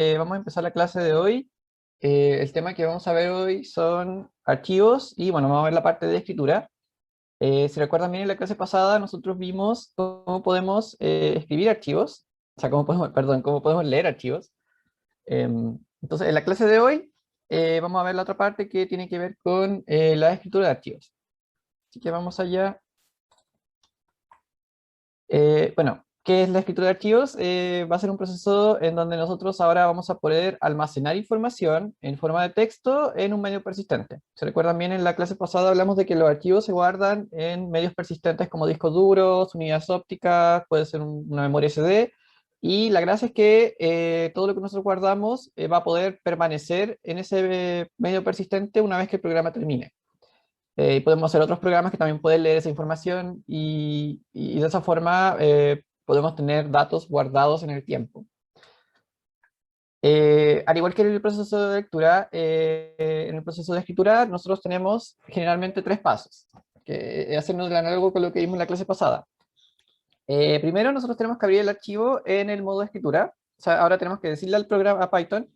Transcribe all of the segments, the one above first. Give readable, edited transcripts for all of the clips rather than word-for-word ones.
Vamos a empezar la clase de hoy. El tema que vamos a ver hoy son archivos y bueno, vamos a ver la parte de escritura. Si recuerdan bien, en la clase pasada nosotros vimos cómo podemos escribir archivos, o sea, cómo podemos, perdón, cómo podemos leer archivos. Entonces, en la clase de hoy vamos a ver la otra parte que tiene que ver con la escritura de archivos. Así que vamos allá. Bueno, ¿qué es la escritura de archivos? Va a ser un proceso en donde nosotros ahora vamos a poder almacenar información en forma de texto en un medio persistente. ¿Se recuerdan bien? En la clase pasada hablamos de que los archivos se guardan en medios persistentes como discos duros, unidades ópticas, puede ser una memoria SD, y la gracia es que todo lo que nosotros guardamos va a poder permanecer en ese medio persistente una vez que el programa termine. Y podemos hacer otros programas que también pueden leer esa información y de esa forma podemos tener datos guardados en el tiempo. Al igual que en el proceso de lectura, en el proceso de escritura nosotros tenemos generalmente tres pasos, que hacernos el análogo con lo que vimos en la clase pasada. Primero nosotros tenemos que abrir el archivo en el modo de escritura. O sea, ahora tenemos que decirle al programa, a Python,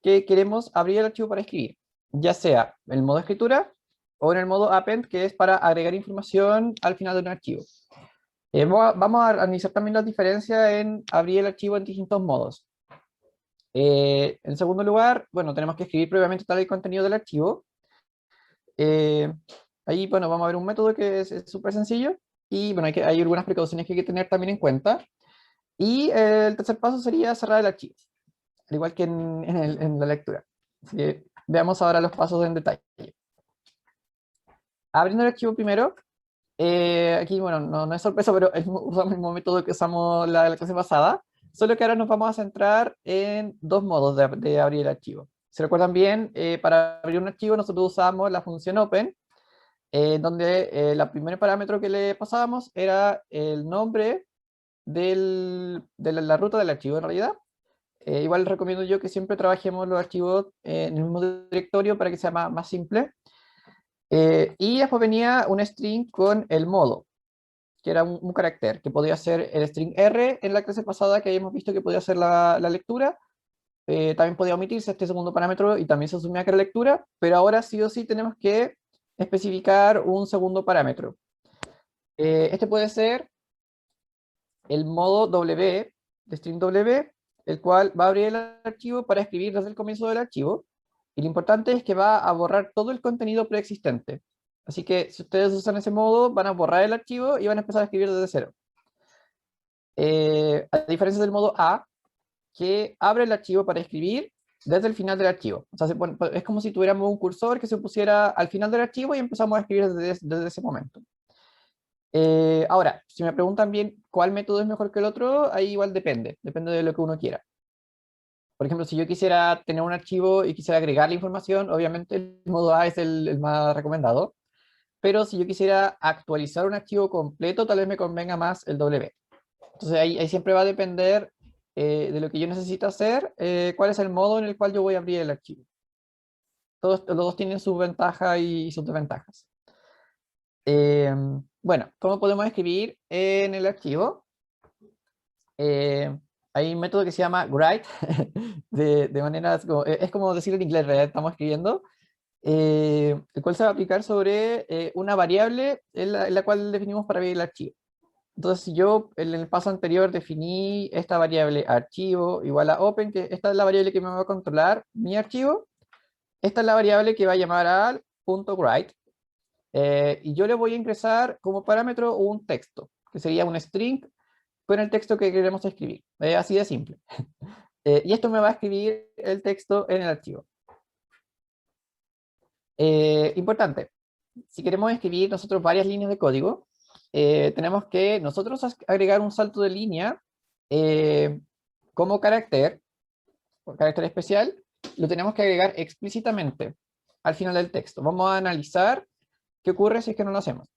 que queremos abrir el archivo para escribir, ya sea en el modo escritura o en el modo append, que es para agregar información al final de un archivo. Vamos a analizar también la diferencia en abrir el archivo en distintos modos. En segundo lugar, bueno, tenemos que escribir previamente tal el contenido del archivo. Eh, Ahí, bueno, vamos a ver un método que es súper sencillo y, bueno, hay algunas precauciones que hay que tener también en cuenta. Y el tercer paso sería cerrar el archivo, al igual que en la lectura. Así que veamos ahora los pasos en detalle. Abriendo el archivo primero, aquí, bueno, no es sorpresa, pero usamos el mismo método que usamos la clase pasada, solo que ahora nos vamos a centrar en dos modos de abrir el archivo. Si recuerdan bien, para abrir un archivo nosotros usamos la función open, donde el primer parámetro que le pasábamos era el nombre de la ruta del archivo en realidad. Igual les recomiendo yo que siempre trabajemos los archivos en el mismo directorio para que sea más simple. Y después venía un string con el modo, que era un carácter, que podía ser el string R en la clase pasada que habíamos visto que podía ser la lectura. También podía omitirse este segundo parámetro y también se asumía que era lectura, pero ahora sí o sí tenemos que especificar un segundo parámetro. Este puede ser el modo W, de string W, el cual va a abrir el archivo para escribir desde el comienzo del archivo. Y lo importante es que va a borrar todo el contenido preexistente. Así que si ustedes usan ese modo, van a borrar el archivo y van a empezar a escribir desde cero. A diferencia del modo A, que abre el archivo para escribir desde el final del archivo. O sea, es como si tuviéramos un cursor que se pusiera al final del archivo y empezamos a escribir desde ese momento. Ahora, si me preguntan bien cuál método es mejor que el otro, ahí igual depende de lo que uno quiera. Por ejemplo, si yo quisiera tener un archivo y quisiera agregar la información, obviamente el modo A es el más recomendado, pero si yo quisiera actualizar un archivo completo, tal vez me convenga más el W. Entonces ahí siempre va a depender de lo que yo necesito hacer, cuál es el modo en el cual yo voy a abrir el archivo. Los dos tienen sus ventajas y sus desventajas. Bueno, ¿cómo podemos escribir en el archivo? Hay un método que se llama write, de manera, es como decir en inglés, ¿verdad? Estamos escribiendo, el cual se va a aplicar sobre una variable en la cual definimos para abrir el archivo. Entonces, si yo en el paso anterior definí esta variable archivo igual a open, que esta es la variable que me va a controlar mi archivo, esta es la variable que va a llamar al .write, y yo le voy a ingresar como parámetro un texto, que sería un string con el texto que queremos escribir. Así de simple. Y esto me va a escribir el texto en el archivo. Importante, si queremos escribir nosotros varias líneas de código, tenemos que nosotros agregar un salto de línea como carácter especial, lo tenemos que agregar explícitamente al final del texto. Vamos a analizar qué ocurre si es que no lo hacemos.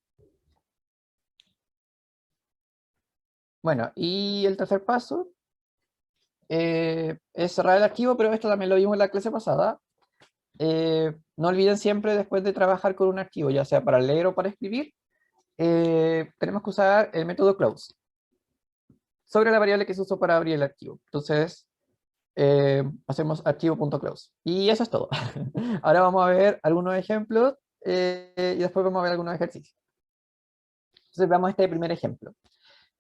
Bueno, y el tercer paso es cerrar el archivo, pero esto también lo vimos en la clase pasada. No olviden siempre, después de trabajar con un archivo, ya sea para leer o para escribir, tenemos que usar el método close sobre la variable que se usó para abrir el archivo. Entonces, hacemos archivo.close. Y eso es todo. Ahora vamos a ver algunos ejemplos y después vamos a ver algunos ejercicios. Entonces veamos este primer ejemplo.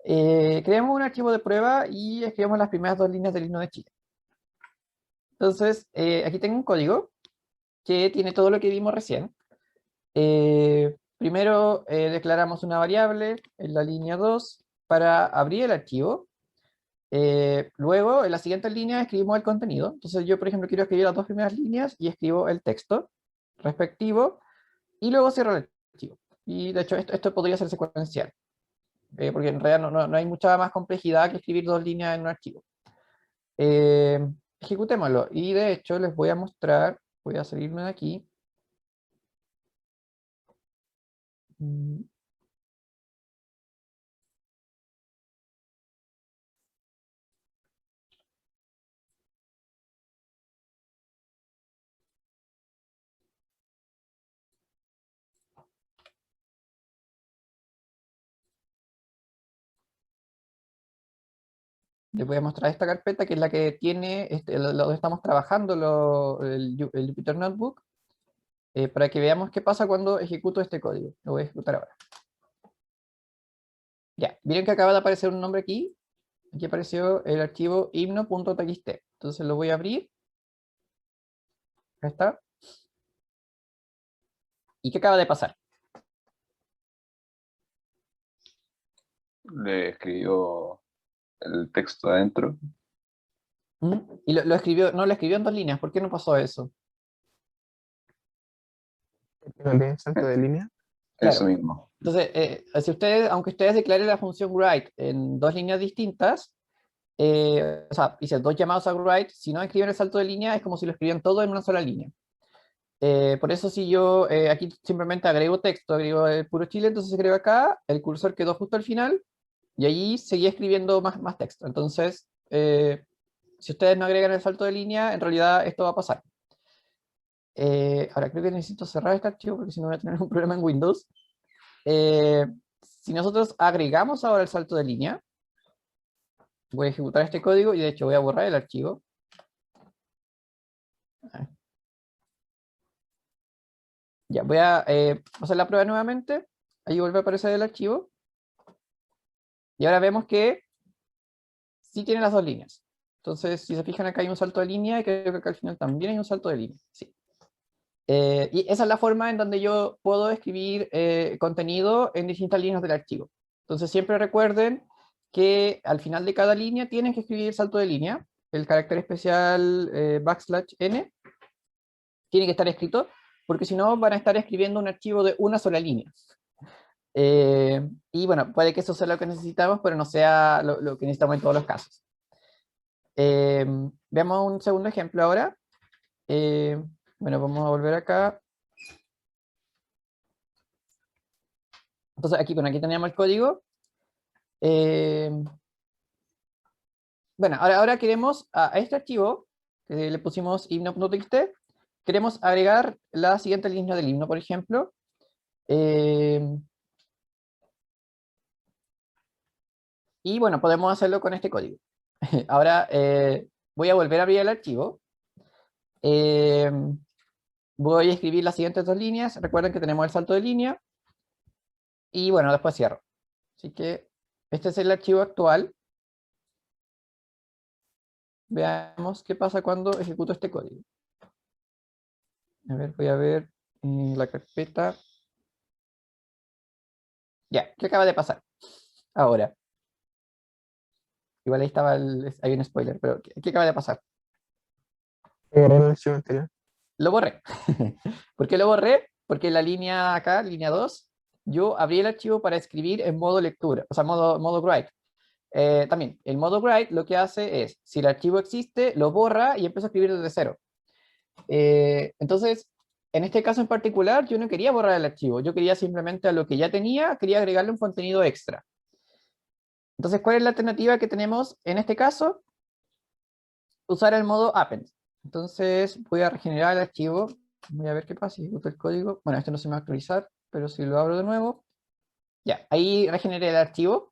Creamos un archivo de prueba y escribimos las primeras dos líneas del himno de Chile. Entonces, aquí tengo un código que tiene todo lo que vimos recién. Primero declaramos una variable en la línea 2 para abrir el archivo. Luego, en la siguiente línea escribimos el contenido. Entonces yo, por ejemplo, quiero escribir las dos primeras líneas y escribo el texto respectivo y luego cierro el archivo. Y de hecho esto podría ser secuencial, porque en realidad no hay mucha más complejidad que escribir dos líneas en un archivo. Ejecutémoslo. Y de hecho les voy a mostrar, voy a salirme de aquí. Mm, Les voy a mostrar esta carpeta que es la que tiene, donde estamos trabajando el Jupyter Notebook, para que veamos qué pasa cuando ejecuto este código. Lo voy a ejecutar ahora. Ya, miren que acaba de aparecer un nombre aquí. Aquí apareció el archivo himno.txt. Entonces lo voy a abrir. Acá está. ¿Y qué acaba de pasar? Le escribió el texto adentro. ¿Mm? Y lo escribió, no, lo escribió en dos líneas. ¿Por qué no pasó eso? No tiene salto de línea. Eso Claro. mismo. Entonces, si ustedes, aunque ustedes declaren la función write en dos líneas distintas, o sea, hice dos llamados a write, si no escriben el salto de línea, es como si lo escribieran todo en una sola línea. Por eso si yo aquí simplemente agrego texto, agrego el puro Chile, entonces agrego acá, el cursor quedó justo al final, y allí seguía escribiendo más texto. Entonces, si ustedes no agregan el salto de línea, en realidad esto va a pasar. Ahora creo que necesito cerrar este archivo porque si no voy a tener un problema en Windows. Si nosotros agregamos ahora el salto de línea, voy a ejecutar este código y de hecho voy a borrar el archivo. Ya, voy a hacer la prueba nuevamente. Ahí vuelve a aparecer el archivo. Y ahora vemos que sí tiene las dos líneas. Entonces, si se fijan acá hay un salto de línea y creo que acá al final también hay un salto de línea. Sí. Y esa es la forma en donde yo puedo escribir contenido en distintas líneas del archivo. Entonces siempre recuerden que al final de cada línea tienen que escribir salto de línea. El carácter especial \n tiene que estar escrito, porque si no van a estar escribiendo un archivo de una sola línea. Y bueno, puede que eso sea lo que necesitamos, pero no sea lo que necesitamos en todos los casos. Veamos un segundo ejemplo ahora. Bueno, vamos a volver acá. Entonces aquí, bueno, aquí teníamos el código. Bueno, ahora queremos a este archivo, que le pusimos himno.txt, queremos agregar la siguiente línea del himno, por ejemplo. Y bueno, podemos hacerlo con este código. Ahora voy a volver a abrir el archivo. Eh, Voy a escribir las siguientes dos líneas. Recuerden que tenemos el salto de línea. Y bueno, después cierro. Así que este es el archivo actual. Veamos qué pasa cuando ejecuto este código. A ver, voy a ver la carpeta. Ya, ¿qué acaba de pasar? Ahora. Igual ahí estaba hay un spoiler, pero ¿qué acaba de pasar? Borrar el archivo anterior. Lo borré. ¿Por qué lo borré? Porque en la línea acá, línea 2, yo abrí el archivo para escribir en modo lectura, o sea, modo write. También, el modo write lo que hace es, si el archivo existe, lo borra y empieza a escribir desde cero. Entonces, en este caso en particular, yo no quería borrar el archivo, yo quería simplemente a lo que ya tenía, quería agregarle un contenido extra. Entonces, ¿cuál es la alternativa que tenemos en este caso? Usar el modo append. Entonces voy a regenerar el archivo. Voy a ver qué pasa si ejecuto el código. Bueno, este no se me va a actualizar, pero si lo abro de nuevo. Ya, ahí regeneré el archivo.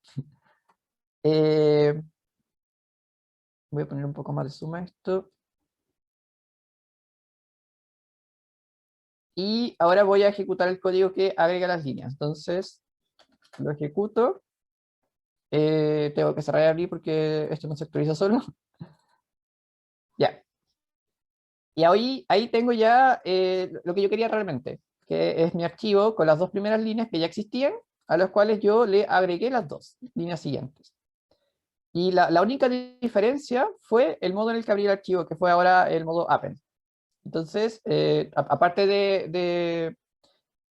Voy a poner un poco más de zoom a esto. Y ahora voy a ejecutar el código que agrega las líneas. Entonces, lo ejecuto. Tengo que cerrar y abrir porque esto no se actualiza solo. Ya. Y ahí tengo ya lo que yo quería realmente, que es mi archivo con las dos primeras líneas que ya existían, a las cuales yo le agregué las dos líneas siguientes. Y la única diferencia fue el modo en el que abrí el archivo, que fue ahora el modo append. Entonces, aparte de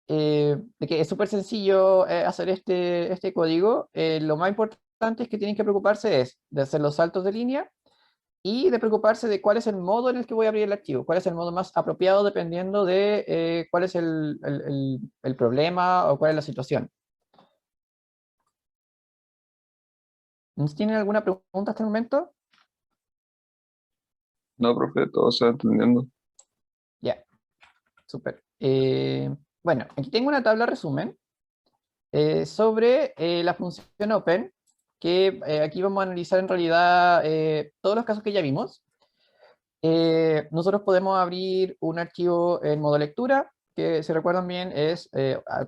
que es súper sencillo hacer este código, lo más importante es que tienen que preocuparse es de hacer los saltos de línea y de preocuparse de cuál es el modo en el que voy a abrir el archivo, cuál es el modo más apropiado dependiendo de cuál es el problema o cuál es la situación. ¿Tienen alguna pregunta hasta el momento? No, profe, todo se va entendiendo. Ya, súper. Bueno, aquí tengo una tabla resumen sobre la función open, que aquí vamos a analizar en realidad todos los casos que ya vimos. Nosotros podemos abrir un archivo en modo lectura, que si recuerdan bien es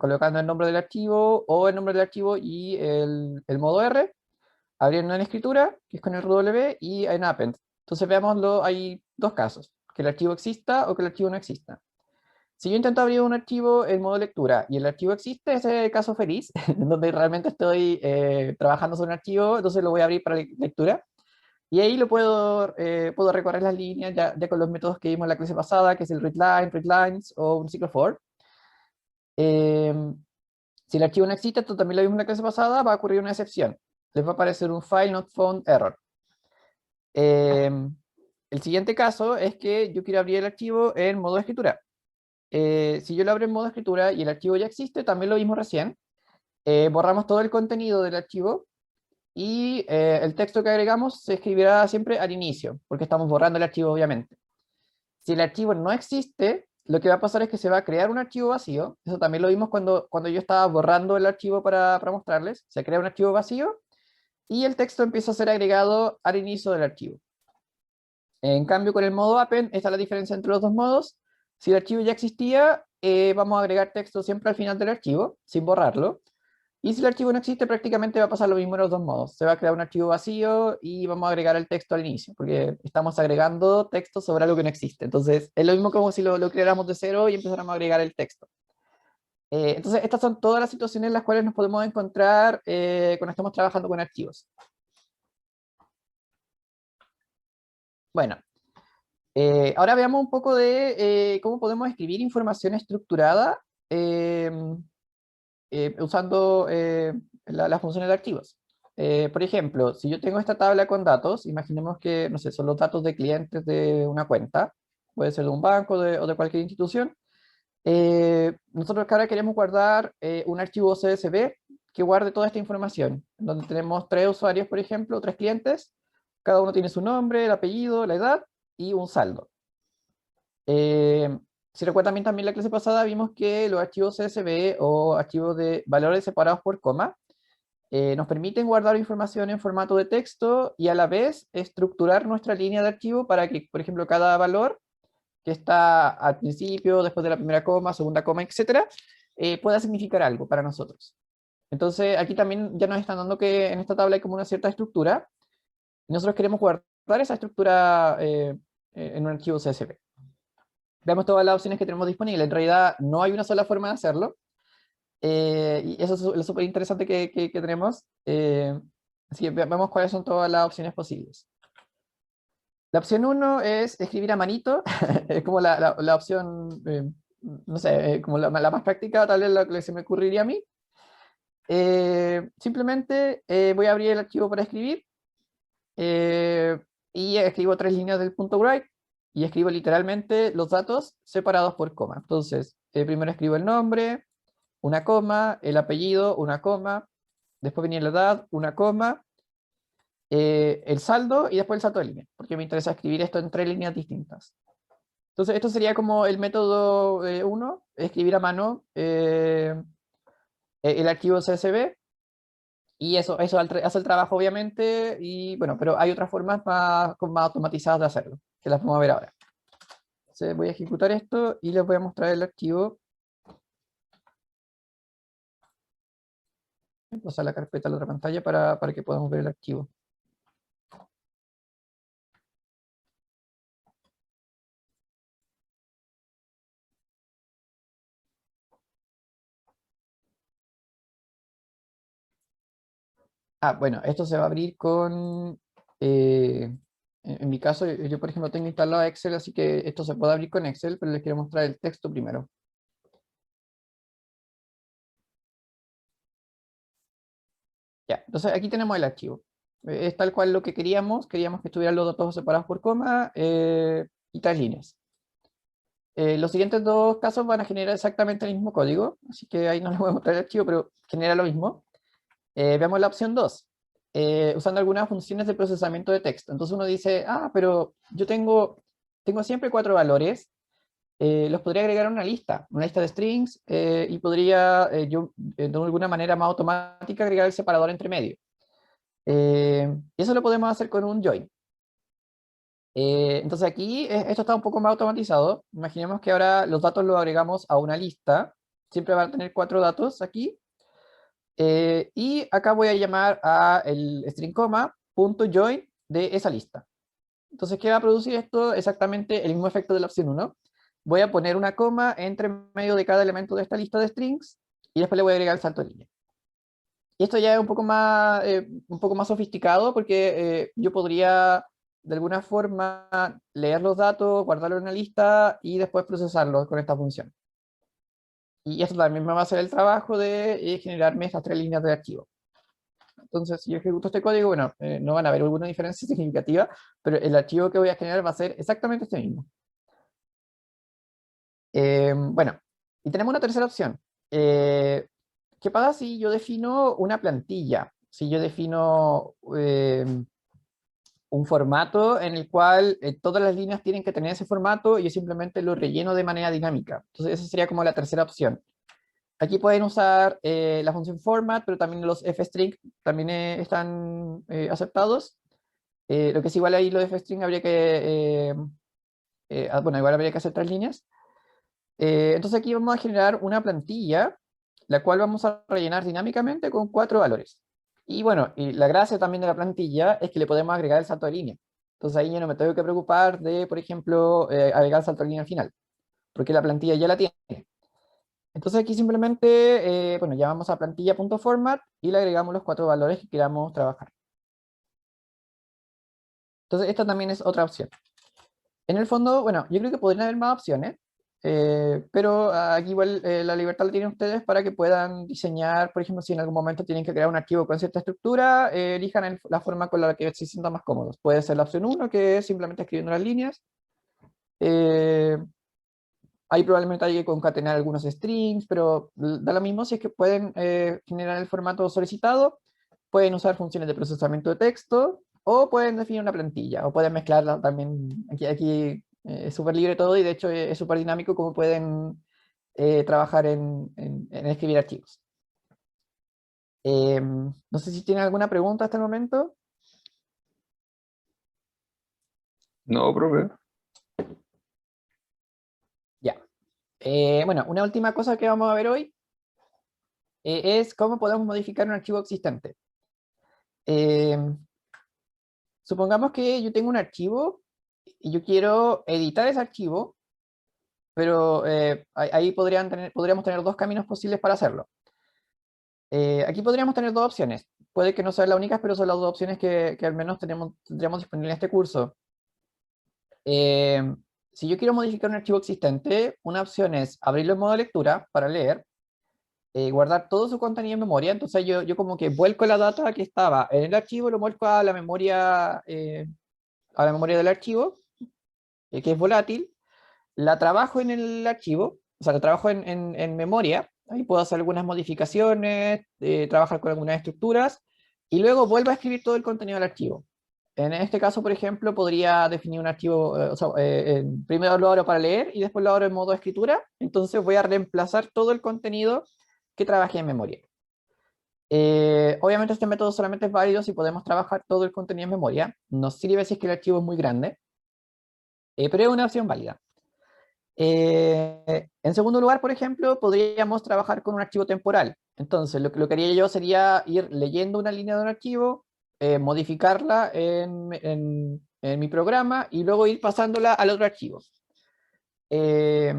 colocando el nombre del archivo o el nombre del archivo y el modo R, abriendo en escritura, que es con el W, y en append. Entonces veámoslo, hay dos casos, que el archivo exista o que el archivo no exista. Si yo intento abrir un archivo en modo lectura y el archivo existe, ese es el caso feliz, en donde realmente estoy trabajando sobre un archivo, entonces lo voy a abrir para lectura. Y ahí puedo recorrer las líneas ya con los métodos que vimos en la clase pasada, que es el readline, readlines o un ciclo for. Si el archivo no existe, esto también lo vimos en la clase pasada, va a ocurrir una excepción. Les va a aparecer un file not found error. El siguiente caso es que yo quiero abrir el archivo en modo escritura. Si yo lo abro en modo escritura y el archivo ya existe, también lo vimos recién, borramos todo el contenido del archivo y el texto que agregamos se escribirá siempre al inicio, porque estamos borrando el archivo obviamente. Si el archivo no existe, lo que va a pasar es que se va a crear un archivo vacío. Eso también lo vimos cuando yo estaba borrando el archivo para mostrarles. Se crea un archivo vacío y el texto empieza a ser agregado al inicio del archivo. En cambio, con el modo append, esta es la diferencia entre los dos modos. Si el archivo ya existía, vamos a agregar texto siempre al final del archivo, sin borrarlo. Y si el archivo no existe, prácticamente va a pasar lo mismo en los dos modos. Se va a crear un archivo vacío y vamos a agregar el texto al inicio, porque estamos agregando texto sobre algo que no existe. Entonces, es lo mismo como si lo creáramos de cero y empezáramos a agregar el texto. Entonces, estas son todas las situaciones en las cuales nos podemos encontrar cuando estamos trabajando con archivos. Bueno, ahora veamos un poco de cómo podemos escribir información estructurada usando las funciones de archivos. Por ejemplo, si yo tengo esta tabla con datos, imaginemos que, no sé, son los datos de clientes de una cuenta, puede ser de un banco o de cualquier institución. Nosotros que ahora queremos guardar un archivo CSV que guarde toda esta información, donde tenemos tres usuarios, por ejemplo, tres clientes, cada uno tiene su nombre, el apellido, la edad y un saldo. Si recuerdan bien también la clase pasada, vimos que los archivos CSV o archivos de valores separados por coma nos permiten guardar información en formato de texto y a la vez estructurar nuestra línea de archivo para que, por ejemplo, cada valor que está al principio, después de la primera coma, segunda coma, etcétera, pueda significar algo para nosotros. Entonces, aquí también ya nos están dando que en esta tabla hay como una cierta estructura y nosotros queremos guardar esa estructura en un archivo CSV. Veamos todas las opciones que tenemos disponibles. En realidad no hay una sola forma de hacerlo. Y eso es lo súper interesante que tenemos. Así que veamos cuáles son todas las opciones posibles. La opción 1 es escribir a manito. Es como la opción, no sé, como la más práctica, tal vez la que se me ocurriría a mí. Simplemente voy a abrir el archivo para escribir y escribo 3 líneas del punto write y escribo literalmente los datos separados por coma. Entonces, primero escribo el nombre, una coma, el apellido, una coma, después viene la edad, una coma, el saldo y después el salto de línea, porque me interesa escribir esto en 3 líneas distintas. Entonces, esto sería como el método 1, escribir a mano el archivo CSV. Y eso hace el trabajo, obviamente, y bueno, pero hay otras formas más automatizadas de hacerlo, que las vamos a ver ahora. Entonces voy a ejecutar esto y les voy a mostrar el archivo. Voy a pasar la carpeta a la otra pantalla para que podamos ver el archivo. Bueno, esto se va a abrir con... en mi caso, yo por ejemplo tengo instalado Excel, así que esto se puede abrir con Excel, pero les quiero mostrar el texto primero. Ya, entonces aquí tenemos el archivo. Es tal cual lo que queríamos que estuvieran los datos separados por coma y 3 líneas. Los siguientes 2 casos van a generar exactamente el mismo código, así que ahí no les voy a mostrar el archivo, pero genera lo mismo. Veamos la opción 2, usando algunas funciones de procesamiento de texto. Entonces uno dice, pero yo tengo siempre 4 valores, los podría agregar a una lista de strings, y podría yo de alguna manera más automática agregar el separador entre medio. Y eso lo podemos hacer con un join. Entonces aquí esto está un poco más automatizado. Imaginemos que ahora los datos los agregamos a una lista. Siempre van a tener 4 datos aquí. Y acá voy a llamar a el string coma punto join de esa lista. Entonces, ¿qué va a producir esto? Exactamente el mismo efecto de la opción 1. Voy a poner una coma entre medio de cada elemento de esta lista de strings y después le voy a agregar el salto de línea. Y esto ya es un poco más sofisticado porque yo podría de alguna forma leer los datos, guardarlos en una lista y después procesarlos con esta función. Y esto también me va a hacer el trabajo de generarme estas 3 líneas de archivo. Entonces, si yo ejecuto este código, bueno, no van a haber alguna diferencia significativa, pero el archivo que voy a generar va a ser exactamente este mismo. Bueno, y tenemos una tercera opción. ¿Qué pasa si yo defino una plantilla? Si yo defino un formato en el cual todas las líneas tienen que tener ese formato y yo simplemente lo relleno de manera dinámica. Entonces, esa sería como la tercera opción. Aquí pueden usar la función format, pero también los fstring también están aceptados. Lo que es igual ahí, lo de fstring habría que, bueno, igual habría que hacer 3 líneas. Entonces aquí vamos a generar una plantilla, la cual vamos a rellenar dinámicamente con 4 valores. Y bueno, y la gracia también de la plantilla es que le podemos agregar el salto de línea. Entonces ahí yo no me tengo que preocupar de, por ejemplo, agregar el salto de línea al final, porque la plantilla ya la tiene. Entonces aquí simplemente, bueno, llamamos a plantilla.format y le agregamos los 4 valores que queramos trabajar. Entonces esta también es otra opción. En el fondo, bueno, yo creo que podrían haber más opciones, pero aquí igual la libertad la tienen ustedes para que puedan diseñar, por ejemplo, si en algún momento tienen que crear un archivo con cierta estructura, elijan la forma con la que se sientan más cómodos. Puede ser la opción 1, que es simplemente escribiendo las líneas. Ahí probablemente hay que concatenar algunos strings, pero da lo mismo si es que pueden generar el formato solicitado, pueden usar funciones de procesamiento de texto, o pueden definir una plantilla, o pueden mezclarla también. Aquí es súper libre todo y de hecho es súper dinámico como pueden trabajar en escribir archivos. No sé si tienen alguna pregunta hasta el momento. No, profe. Ya. Bueno, una última cosa que vamos a ver hoy es cómo podemos modificar un archivo existente. Supongamos que yo tengo un archivo y yo quiero editar ese archivo, pero ahí podríamos tener 2 caminos posibles para hacerlo. Aquí podríamos tener 2 opciones. Puede que no sean las únicas, pero son las 2 opciones que al menos tendríamos disponibles en este curso. Si yo quiero modificar un archivo existente, una opción es abrirlo en modo lectura para leer, guardar todo su contenido en memoria. Entonces yo como que vuelco la data que estaba en el archivo, lo vuelco a la memoria del archivo, que es volátil, la trabajo en el archivo, o sea, la trabajo en memoria, ahí puedo hacer algunas modificaciones, trabajar con algunas estructuras, y luego vuelvo a escribir todo el contenido del archivo. En este caso, por ejemplo, podría definir un archivo, o sea, primero lo abro para leer y después lo abro en modo escritura, entonces voy a reemplazar todo el contenido que trabajé en memoria. Obviamente este método solamente es válido si podemos trabajar todo el contenido en memoria. Nos sirve si es que el archivo es muy grande, pero es una opción válida. En segundo lugar, por ejemplo, podríamos trabajar con un archivo temporal. Entonces, lo que haría yo sería ir leyendo una línea de un archivo, modificarla en mi programa y luego ir pasándola al otro archivo. Eh,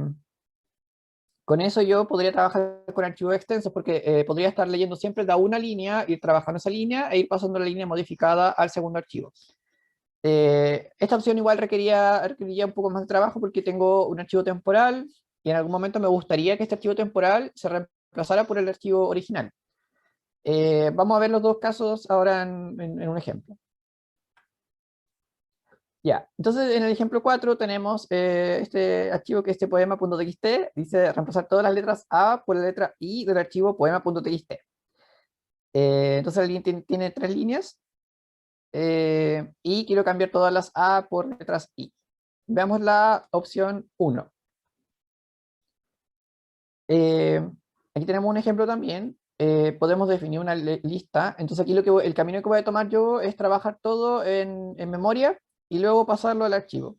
con eso yo podría trabajar con archivos extensos porque podría estar leyendo siempre de una línea, ir trabajando esa línea e ir pasando la línea modificada al segundo archivo. Esta opción igual requeriría un poco más de trabajo porque tengo un archivo temporal y en algún momento me gustaría que este archivo temporal se reemplazara por el archivo original. Vamos a ver los dos casos ahora en un ejemplo. Ya, entonces en el ejemplo 4 tenemos este archivo que es este poema.txt, dice reemplazar todas las letras A por la letra I del archivo poema.txt. Entonces la línea tiene 3 líneas y quiero cambiar todas las A por letras I. Veamos la opción 1. Aquí tenemos un ejemplo también. Podemos definir una lista. Entonces aquí el camino que voy a tomar yo es trabajar todo en memoria y luego pasarlo al archivo.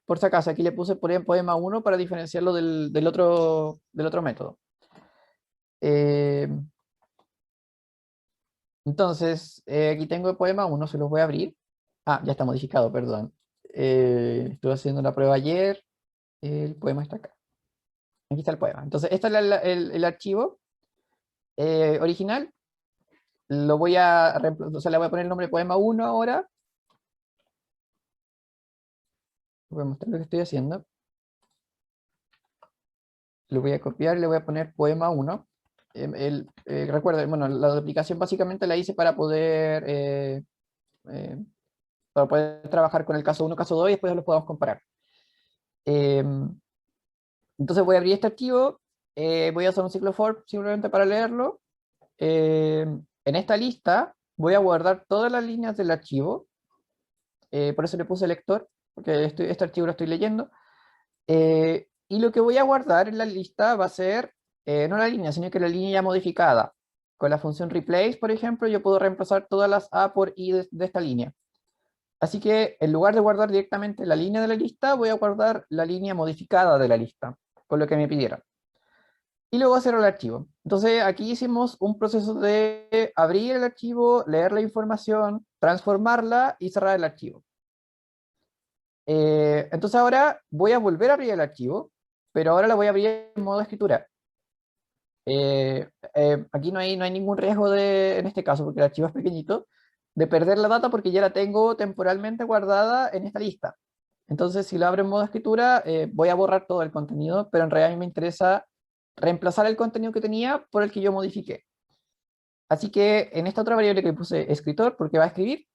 Por si acaso, aquí le puse poema 1 para diferenciarlo del otro método. Eh, entonces, aquí tengo el poema 1, se los voy a abrir. Ya está modificado, perdón. Estuve haciendo la prueba ayer. El poema está acá. Aquí está el poema. Entonces, este es el archivo original. Lo voy a reemplazar, o sea, le voy a poner el nombre poema 1 ahora. Voy a mostrar lo que estoy haciendo. Lo voy a copiar y le voy a poner poema 1. Recuerden, bueno, la duplicación básicamente la hice eh, para poder trabajar con el caso 1, caso 2 y después los podemos comparar. Entonces voy a abrir este archivo, voy a hacer un ciclo for simplemente para leerlo. En esta lista voy a guardar todas las líneas del archivo, por eso le puse lector, porque este archivo lo estoy leyendo. Y lo que voy a guardar en la lista va a ser, no la línea, sino que la línea ya modificada. Con la función replace, por ejemplo, yo puedo reemplazar todas las A por I de esta línea. Así que en lugar de guardar directamente la línea de la lista, voy a guardar la línea modificada de la lista, con lo que me pidieron. Y luego cerrar el archivo. Entonces aquí hicimos un proceso de abrir el archivo, leer la información, transformarla y cerrar el archivo. Entonces ahora voy a volver a abrir el archivo, pero ahora lo voy a abrir en modo escritura. Aquí no hay ningún riesgo en este caso, porque el archivo es pequeñito, de perder la data porque ya la tengo temporalmente guardada en esta lista. Entonces si lo abro en modo escritura, voy a borrar todo el contenido, pero en realidad a mí me interesa reemplazar el contenido que tenía por el que yo modifiqué. Así que en esta otra variable que le puse escritor, porque va a escribir,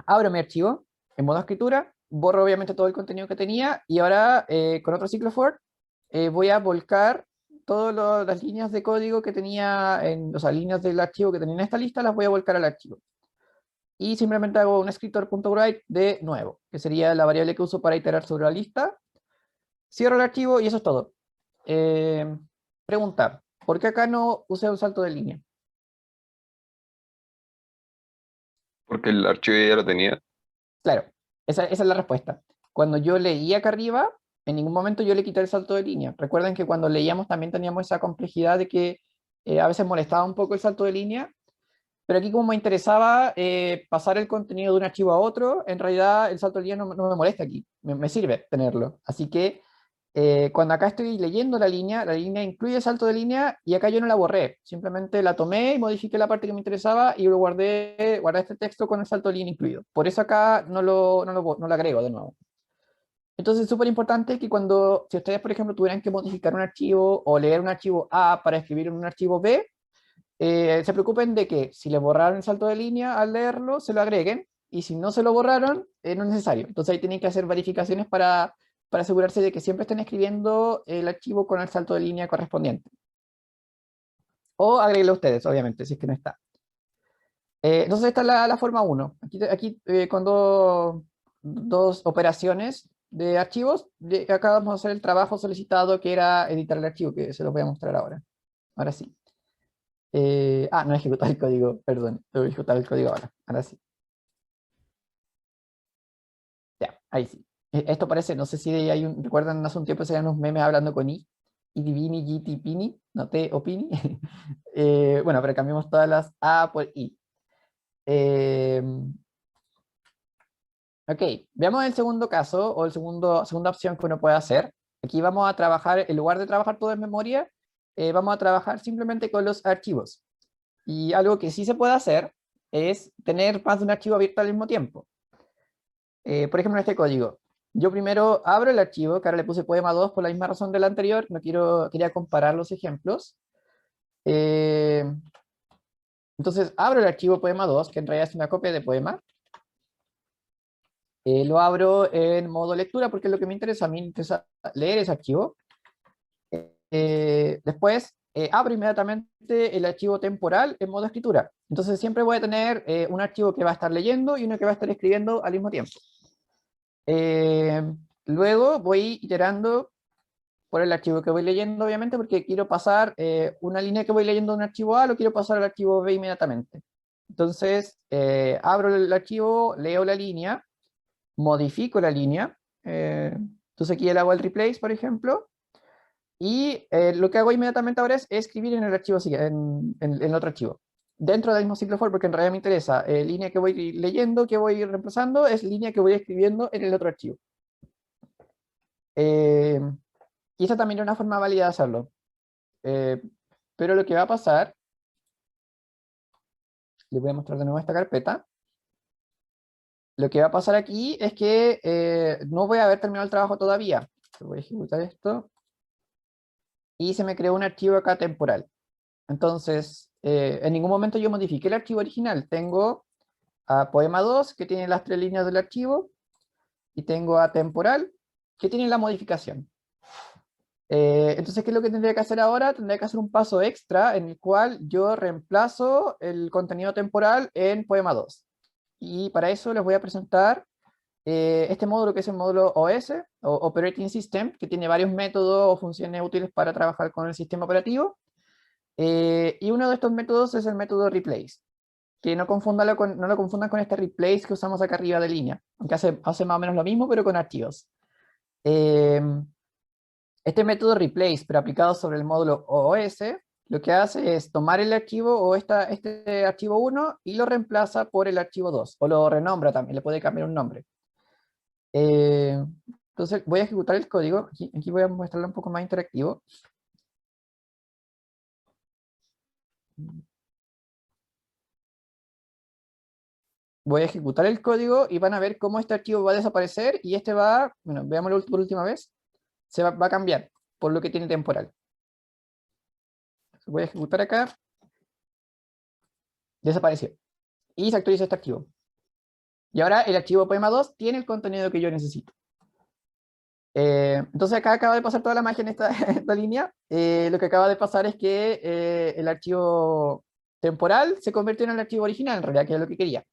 abro mi archivo en modo escritura, borro obviamente todo el contenido que tenía y ahora con otro ciclo for voy a volcar todas las líneas de código que tenía, o sea, líneas del archivo que tenía en esta lista, las voy a volcar al archivo. Y simplemente hago un escritor.write de nuevo, que sería la variable que uso para iterar sobre la lista. Cierro el archivo y eso es todo. Pregunta, ¿por qué acá no usé un salto de línea? Porque el archivo ya lo tenía. Claro, esa es la respuesta. Cuando yo leí acá arriba, en ningún momento yo le quité el salto de línea. Recuerden que cuando leíamos también teníamos esa complejidad de que a veces molestaba un poco el salto de línea, pero aquí como me interesaba pasar el contenido de un archivo a otro, en realidad el salto de línea no me molesta aquí, me sirve tenerlo. Así que cuando acá estoy leyendo la línea incluye el salto de línea y acá yo no la borré, simplemente la tomé y modifiqué la parte que me interesaba y lo guardé este texto con el salto de línea incluido. Por eso acá no lo agrego de nuevo. Entonces es súper importante que si ustedes, por ejemplo, tuvieran que modificar un archivo o leer un archivo A para escribir en un archivo B, se preocupen de que si le borraron el salto de línea al leerlo, se lo agreguen, y si no se lo borraron, no es necesario. Entonces ahí tienen que hacer verificaciones para asegurarse de que siempre estén escribiendo el archivo con el salto de línea correspondiente. O agréguenlo ustedes, obviamente, si es que no está. Entonces esta es la forma 1. Aquí con dos operaciones de archivos, acá vamos a hacer el trabajo solicitado que era editar el archivo, que se los voy a mostrar ahora. ahora sí. No ejecutar el código, perdón, debo ejecutar el código ahora sí. Ya, ahí sí. Esto parece, no sé si recuerdan hace un tiempo se unos memes hablando con y divini, giti, pini, no te o pini. Bueno, pero cambiamos todas las A por I. Eh, ok, veamos el segundo caso o segunda opción que uno puede hacer. Aquí vamos a trabajar, en lugar de trabajar todo en memoria, vamos a trabajar simplemente con los archivos. Y algo que sí se puede hacer es tener más de un archivo abierto al mismo tiempo. Por ejemplo, en este código, yo primero abro el archivo, que ahora le puse poema 2 por la misma razón del anterior, quería comparar los ejemplos. Eh, entonces abro el archivo poema 2, que en realidad es una copia de poema. Lo abro en modo lectura porque es lo que me interesa. A mí me interesa leer ese archivo. Después abro inmediatamente el archivo temporal en modo escritura. Entonces siempre voy a tener un archivo que va a estar leyendo y uno que va a estar escribiendo al mismo tiempo. Eh, Luego voy iterando por el archivo que voy leyendo, obviamente, porque quiero pasar una línea que voy leyendo de un archivo A, lo quiero pasar al archivo B inmediatamente. Entonces, abro el archivo, leo la línea, modifico la línea. Entonces aquí le hago el replace, por ejemplo, y lo que hago inmediatamente ahora es escribir en el archivo, en el otro archivo. Dentro del mismo ciclo for, porque en realidad me interesa, línea que voy leyendo, que voy reemplazando, es línea que voy escribiendo en el otro archivo. Eh, y esa también es una forma válida de hacerlo. Eh, pero lo que va a pasar, les voy a mostrar de nuevo esta carpeta. Lo que va a pasar aquí es que no voy a haber terminado el trabajo todavía. Voy a ejecutar esto. Y se me creó un archivo acá temporal. Entonces, en ningún momento yo modifiqué el archivo original. Tengo a poema 2, que tiene las 3 líneas del archivo, y tengo a temporal, que tiene la modificación. Entonces, ¿qué es lo que tendría que hacer ahora? Tendría que hacer un paso extra en el cual yo reemplazo el contenido temporal en poema 2. Y para eso les voy a presentar este módulo que es el módulo OS, o Operating System, que tiene varios métodos o funciones útiles para trabajar con el sistema operativo. Y uno de estos métodos es el método replace, que no lo confundan con este replace que usamos acá arriba de línea, aunque hace más o menos lo mismo, pero con archivos. Eh, este método replace, pero aplicado sobre el módulo OS, lo que hace es tomar el archivo o este archivo 1 y lo reemplaza por el archivo 2, o lo renombra también, le puede cambiar un nombre. Entonces voy a ejecutar el código, aquí voy a mostrarlo un poco más interactivo. Voy a ejecutar el código y van a ver cómo este archivo va a desaparecer y este bueno, veámoslo por última vez, va a cambiar por lo que tiene temporal. Voy a ejecutar acá, desapareció y se actualiza este archivo. Y ahora el archivo poema 2 tiene el contenido que yo necesito. Entonces acá acaba de pasar toda la magia en esta, esta línea. Lo que acaba de pasar es que el archivo temporal se convirtió en el archivo original, en realidad, que es lo que quería.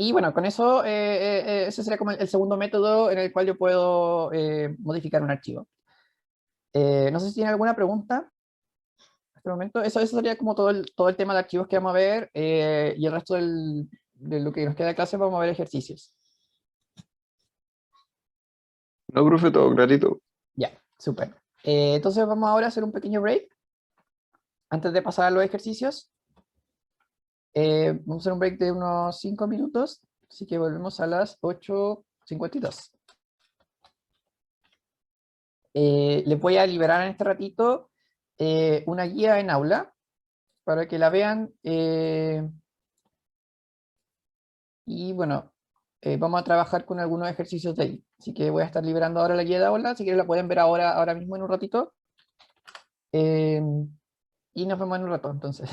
Y bueno, con eso, ese sería como el segundo método en el cual yo puedo modificar un archivo. No sé si tienen alguna pregunta en este momento. Eso sería como todo el tema de archivos que vamos a ver, y el resto de lo que nos queda de clase vamos a ver ejercicios. No, profe, todo clarito. Ya, súper. Entonces vamos ahora a hacer un pequeño break antes de pasar a los ejercicios. Vamos a hacer un break de unos 5 minutos, así que volvemos a las 8:52. Les voy a liberar en este ratito una guía en aula para que la vean. Y bueno, vamos a trabajar con algunos ejercicios de ahí. Así que voy a estar liberando ahora la guía de aula, si quieren la pueden ver ahora mismo en un ratito. Eh, y nos vemos en un rato, entonces.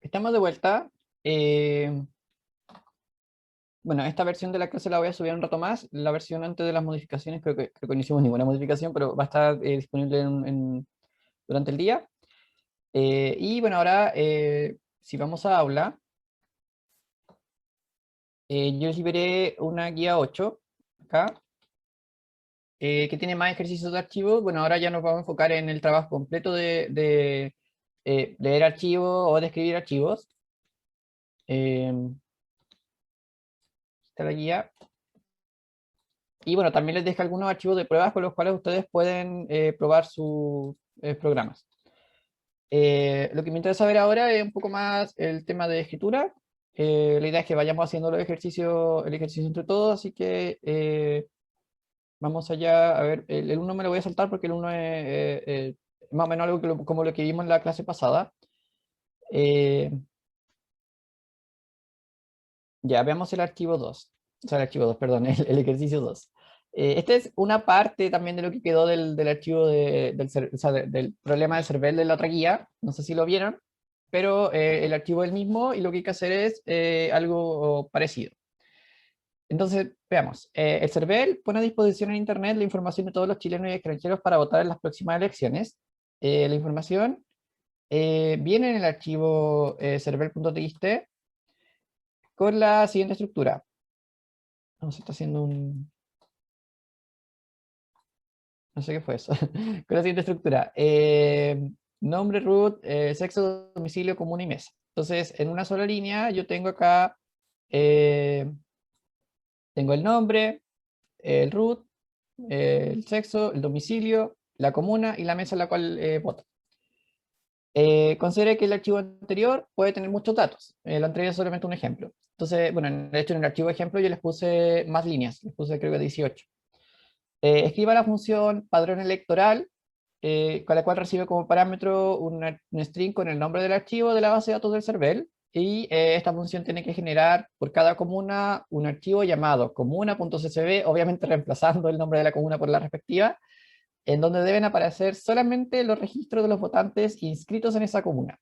Estamos de vuelta. Bueno, esta versión de la clase la voy a subir un rato más. La versión antes de las modificaciones, creo que no hicimos ninguna modificación, pero va a estar disponible durante el día. Y bueno, ahora, si vamos a aula, yo les liberé una guía 8 acá, que tiene más ejercicios de archivo. Bueno, ahora ya nos vamos a enfocar en el trabajo completo de leer archivos o de escribir archivos. Está la guía. Y bueno, también les dejo algunos archivos de pruebas con los cuales ustedes pueden probar sus programas. Lo que me interesa ver ahora es un poco más el tema de escritura. La idea es que vayamos haciendo el ejercicio entre todos, así que vamos allá. A ver, el 1 me lo voy a saltar porque el 1 es más o menos algo como lo que vimos en la clase pasada. Eh, ya, veamos el archivo 2. O sea, el archivo 2, perdón, el ejercicio 2. Esta es una parte también de lo que quedó del archivo o sea, del problema del server de la otra guía. No sé si lo vieron, pero el archivo es el mismo y lo que hay que hacer es algo parecido. Entonces, veamos. El CERVEL pone a disposición en Internet la información de todos los chilenos y extranjeros para votar en las próximas elecciones. La información viene en el archivo cervel.txt con la siguiente estructura. No, se está haciendo un... No sé qué fue eso. Con la siguiente estructura. Nombre, root, sexo, domicilio, comuna y mesa. Entonces, en una sola línea, yo tengo acá, tengo el nombre, el root, el sexo, el domicilio, la comuna y la mesa en la cual voto. Considere que el archivo anterior puede tener muchos datos. Lo anterior es solamente un ejemplo. Entonces, bueno, de hecho en el archivo ejemplo yo les puse más líneas, les puse creo que 18. Escriba la función padrón electoral, con la cual recibe como parámetro un string con el nombre del archivo de la base de datos del CERVEL, y esta función tiene que generar por cada comuna un archivo llamado comuna.csv, obviamente reemplazando el nombre de la comuna por la respectiva, en donde deben aparecer solamente los registros de los votantes inscritos en esa comuna.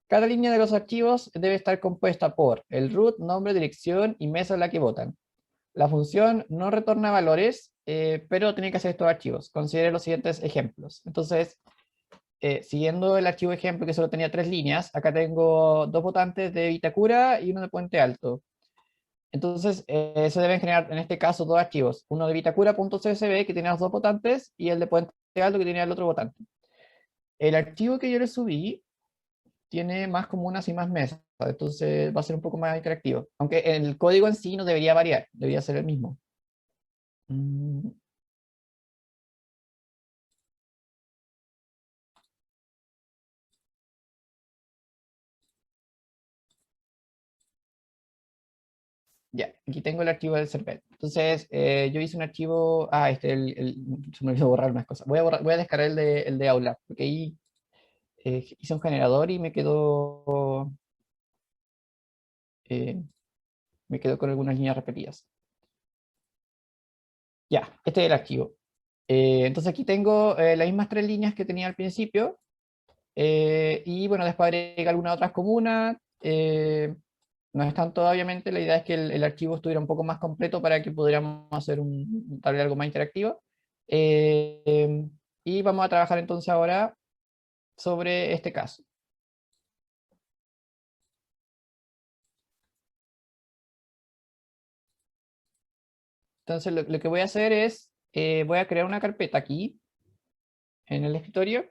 Cada línea de los archivos debe estar compuesta por el root, nombre, dirección y mesa en la que votan. La función no retorna valores, pero tiene que hacer estos archivos. Considere los siguientes ejemplos. Entonces, siguiendo el archivo ejemplo que solo tenía 3 líneas, acá tengo 2 votantes de Vitacura y uno de Puente Alto. Entonces, se deben generar en este caso 2 archivos. Uno de vitacura.csv que tiene los 2 votantes y el de Puente Alto que tiene el otro votante. El archivo que yo le subí tiene más comunas y más mesas, entonces va a ser un poco más interactivo. Aunque el código en sí no debería variar, debería ser el mismo. Mm, Ya, aquí tengo el archivo del Servet. Entonces, yo hice un archivo. Se me olvidó borrar unas cosas. Voy a descargar el de Aula, porque ahí hice un generador y eh, me quedó con algunas líneas repetidas. Ya, este es el archivo. Entonces aquí tengo las mismas 3 líneas que tenía al principio. Y bueno, después agrega algunas otras comunas. No es tanto, obviamente, la idea es que el archivo estuviera un poco más completo para que pudiéramos hacer tal vez algo más interactivo. Eh, y vamos a trabajar entonces ahora sobre este caso. Entonces lo que voy a hacer es, voy a crear una carpeta aquí, en el escritorio.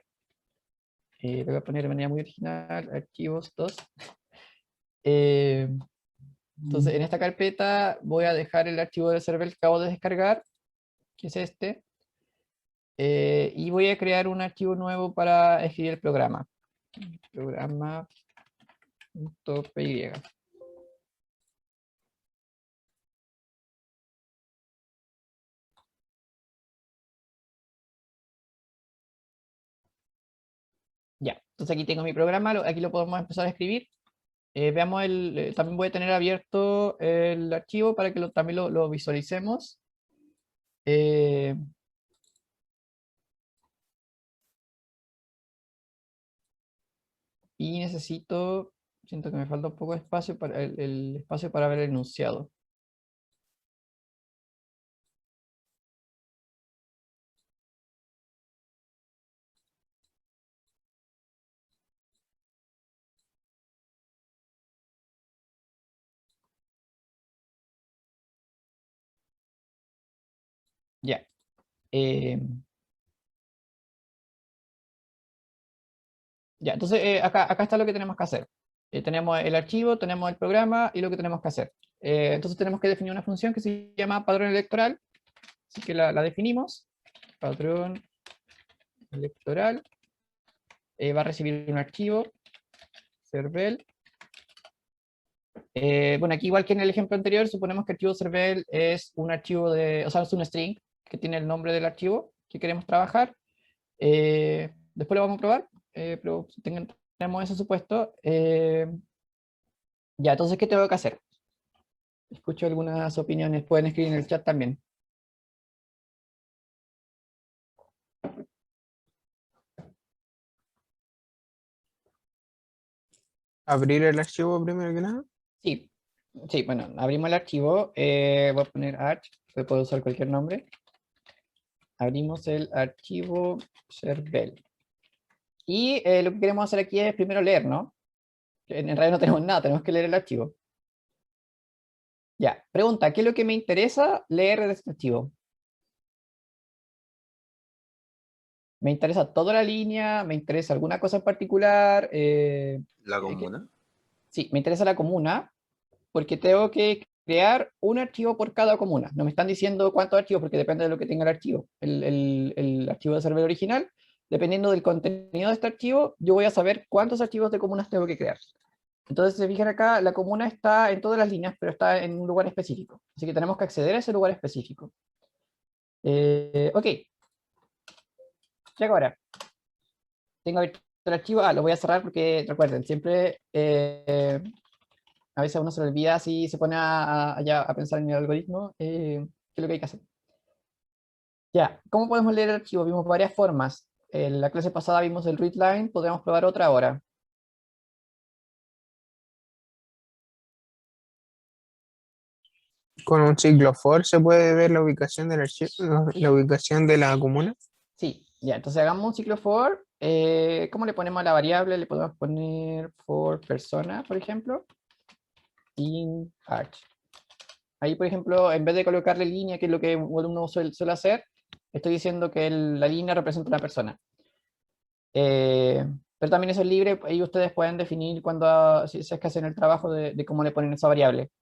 Le voy a poner de manera muy original, archivos 2. Entonces en esta carpeta voy a dejar el archivo del server que acabo de descargar, que es este. Y voy a crear un archivo nuevo para escribir el programa. Programa.py. Ya, entonces aquí tengo mi programa, aquí lo podemos empezar a escribir. Veamos también voy a tener abierto el archivo para que también lo visualicemos. Eh, y necesito, Siento que me falta un poco de espacio para el espacio para ver el enunciado. Ya. eh, ya, entonces acá está lo que tenemos que hacer. Tenemos el archivo, tenemos el programa y lo que tenemos que hacer. Entonces tenemos que definir una función que se llama padrón electoral. Así que la definimos. Padrón electoral. Va a recibir un archivo. Cervel. Bueno, aquí igual que en el ejemplo anterior, suponemos que el archivo Cervel es un archivo o sea, es un string que tiene el nombre del archivo que queremos trabajar. Después lo vamos a probar, pero tenemos ese supuesto. Ya, entonces, ¿qué tengo que hacer? Escucho algunas opiniones, pueden escribir en el chat también. Abrir el archivo primero que nada. Sí, sí, bueno, abrimos el archivo, voy a poner arch, puedo usar cualquier nombre. Abrimos el archivo Cervel. Y lo que queremos hacer aquí es primero leer, ¿no? En realidad no tenemos nada, tenemos que leer el archivo. Ya, pregunta, ¿qué es lo que me interesa leer de este archivo? ¿Me interesa toda la línea? ¿Me interesa alguna cosa en particular? ¿La comuna? Sí, me interesa la comuna, porque tengo que crear un archivo por cada comuna. No me están diciendo cuántos archivos, porque depende de lo que tenga el archivo. El archivo de server original, dependiendo del contenido de este archivo, yo voy a saber cuántos archivos de comunas tengo que crear. Entonces, si se fijan acá, la comuna está en todas las líneas, pero está en un lugar específico. Así que tenemos que acceder a ese lugar específico. Ok. Ya que ahora tengo abierto el archivo. Lo voy a cerrar porque, recuerden, siempre a veces a uno se le olvida si se pone a pensar en el algoritmo, qué es lo que hay que hacer. Ya, ¿cómo podemos leer el archivo? Vimos varias formas. En la clase pasada vimos el readline, podemos probar otra ahora. Con un ciclo for se puede ver la ubicación del archivo, la ubicación de la comuna. Sí, ya, entonces hagamos un ciclo for. ¿Cómo le ponemos a la variable? Le podemos poner for persona, por ejemplo. In arch. Ahí, por ejemplo, en vez de colocarle línea, que es lo que uno suele hacer, estoy diciendo que la línea representa una persona. Pero también eso es libre, y ustedes pueden definir cuando, si es que hacen el trabajo de cómo le ponen esa variable.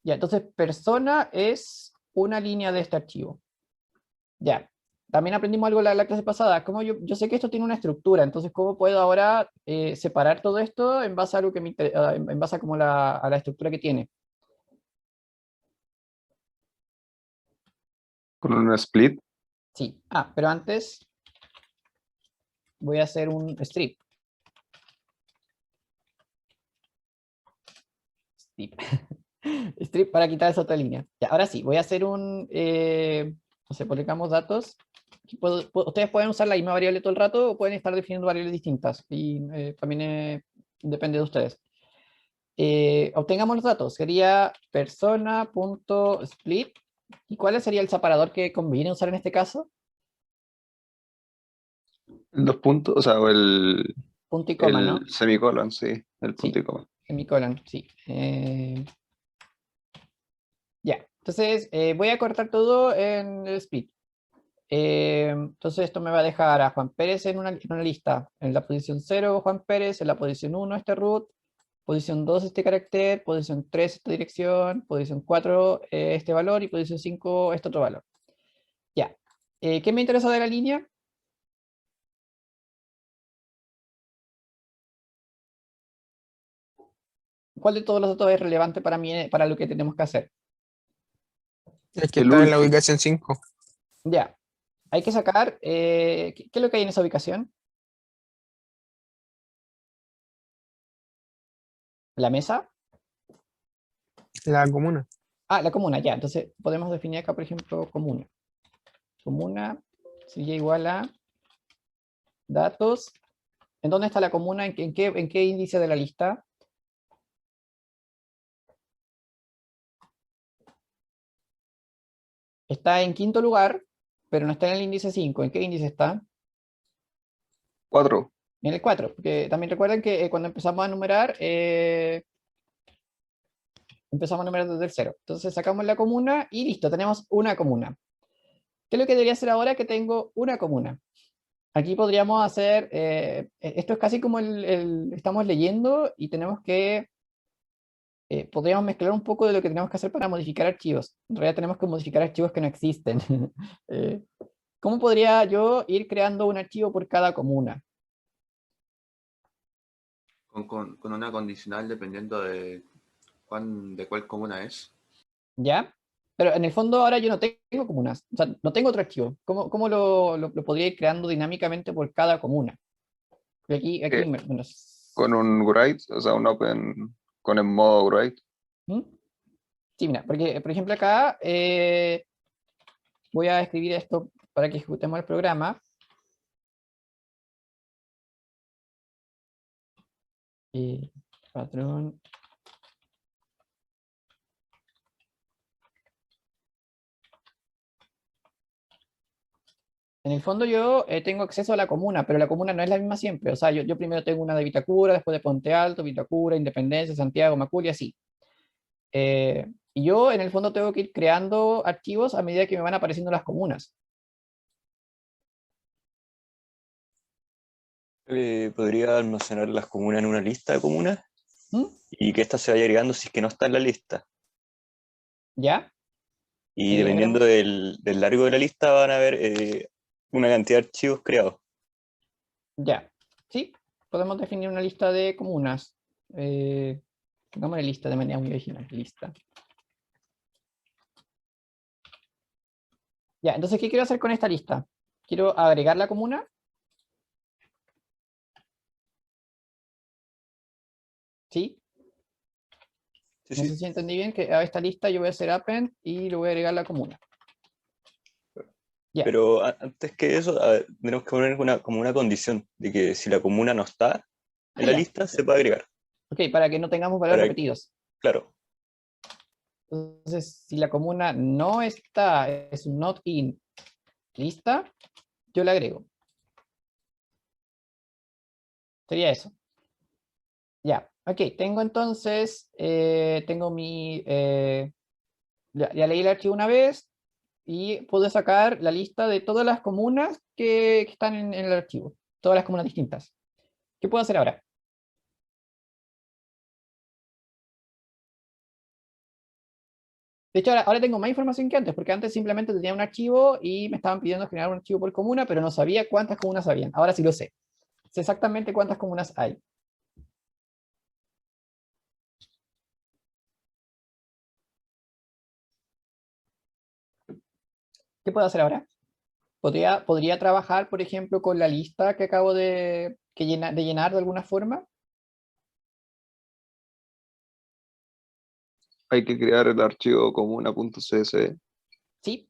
Ya, entonces, persona es una línea de este archivo. Ya, también aprendimos algo la clase pasada. Como yo sé que esto tiene una estructura, entonces, ¿cómo puedo ahora separar todo esto en base a algo que en base a, como a la estructura que tiene? Con un split. Sí, pero antes voy a hacer un strip. Strip. Strip para quitar esa otra línea. Ya, ahora sí, voy a hacer no sé, publicamos datos. Ustedes pueden usar la misma variable todo el rato o pueden estar definiendo variables distintas. Y también depende de ustedes. Obtengamos los datos. Sería persona.split. ¿Y cuál sería el separador que conviene usar en este caso? Dos puntos, o sea, o Punto y coma, el ¿no? semicolon, sí, el punto Sí, y coma. semicolon, sí. Ya, entonces voy a cortar todo en el split. Entonces esto me va a dejar a Juan Pérez en una lista. En la posición 0, Juan Pérez, en la posición 1, este root, posición 2, este carácter, posición 3, esta dirección, posición 4, este valor, y posición 5, este otro valor. Ya. ¿Qué me interesa de la línea? ¿Cuál de todos los datos es relevante para mí, para lo que tenemos que hacer? Es que El está en la último. ubicación 5. Ya. Hay que sacar, ¿qué es lo que hay en esa ubicación? ¿La mesa? La comuna. La comuna, ya. Entonces podemos definir acá, por ejemplo, comuna. Comuna sería igual a datos. ¿En dónde está la comuna? ¿En qué índice de la lista? Está en quinto lugar, pero no está en el índice 5. ¿En qué índice está? 4. En el 4, porque también recuerden que cuando empezamos a numerar desde el 0. Entonces sacamos la comuna y listo, tenemos una comuna. ¿Qué es lo que debería hacer ahora que tengo una comuna? Aquí podríamos hacer, esto es casi como estamos leyendo y tenemos que, podríamos mezclar un poco de lo que tenemos que hacer para modificar archivos. En realidad tenemos que modificar archivos que no existen. Eh, ¿Cómo podría yo ir creando un archivo por cada comuna? Con una condicional dependiendo de cuál comuna es. ¿Ya? Pero en el fondo ahora yo no tengo comunas, o sea, no tengo otro archivo. ¿Cómo lo podría ir creando dinámicamente por cada comuna? Porque aquí bueno, Con un write, o sea, un open con el modo write. ¿Mm? Sí, mira, porque por ejemplo acá voy a escribir esto para que ejecutemos el programa. Patrón. En el fondo yo tengo acceso a la comuna, pero la comuna no es la misma siempre. O sea, yo primero tengo una de Vitacura, después de Ponte Alto, Vitacura, Independencia, Santiago, Macul y así. Y yo en el fondo tengo que ir creando archivos a medida que me van apareciendo las comunas. Podría almacenar las comunas en una lista de comunas ¿Mm? y que ésta se vaya agregando si es que no está en la lista. ¿Ya? Y dependiendo del largo de la lista van a haber una cantidad de archivos creados. Ya. Sí, podemos definir una lista de comunas. Pongamos la lista de manera muy original. Lista. Ya, entonces, ¿qué quiero hacer con esta lista? Quiero agregar la comuna. ¿Sí? Sí, No sé sí. si entendí bien que a esta lista yo voy a hacer append y le voy a agregar la comuna. Ya. Pero antes que eso, tenemos que poner como una condición de que si la comuna no está en la Ya. lista, se puede agregar. Ok, para que no tengamos valores repetidos. Claro, Entonces, si la comuna no está, es un not in lista, yo le agrego. Sería eso. Ya, ok, tengo entonces, tengo ya leí el archivo una vez y puedo sacar la lista de todas las comunas que están en el archivo, todas las comunas distintas. ¿Qué puedo hacer ahora? De hecho, ahora tengo más información que antes, porque antes simplemente tenía un archivo y me estaban pidiendo generar un archivo por comuna, pero no sabía cuántas comunas habían. Ahora sí lo sé. Sé exactamente cuántas comunas hay. ¿Qué puedo hacer ahora? Podría trabajar, por ejemplo, con la lista que acabo de llenar de alguna forma. Hay que crear el archivo comuna.csv, Sí,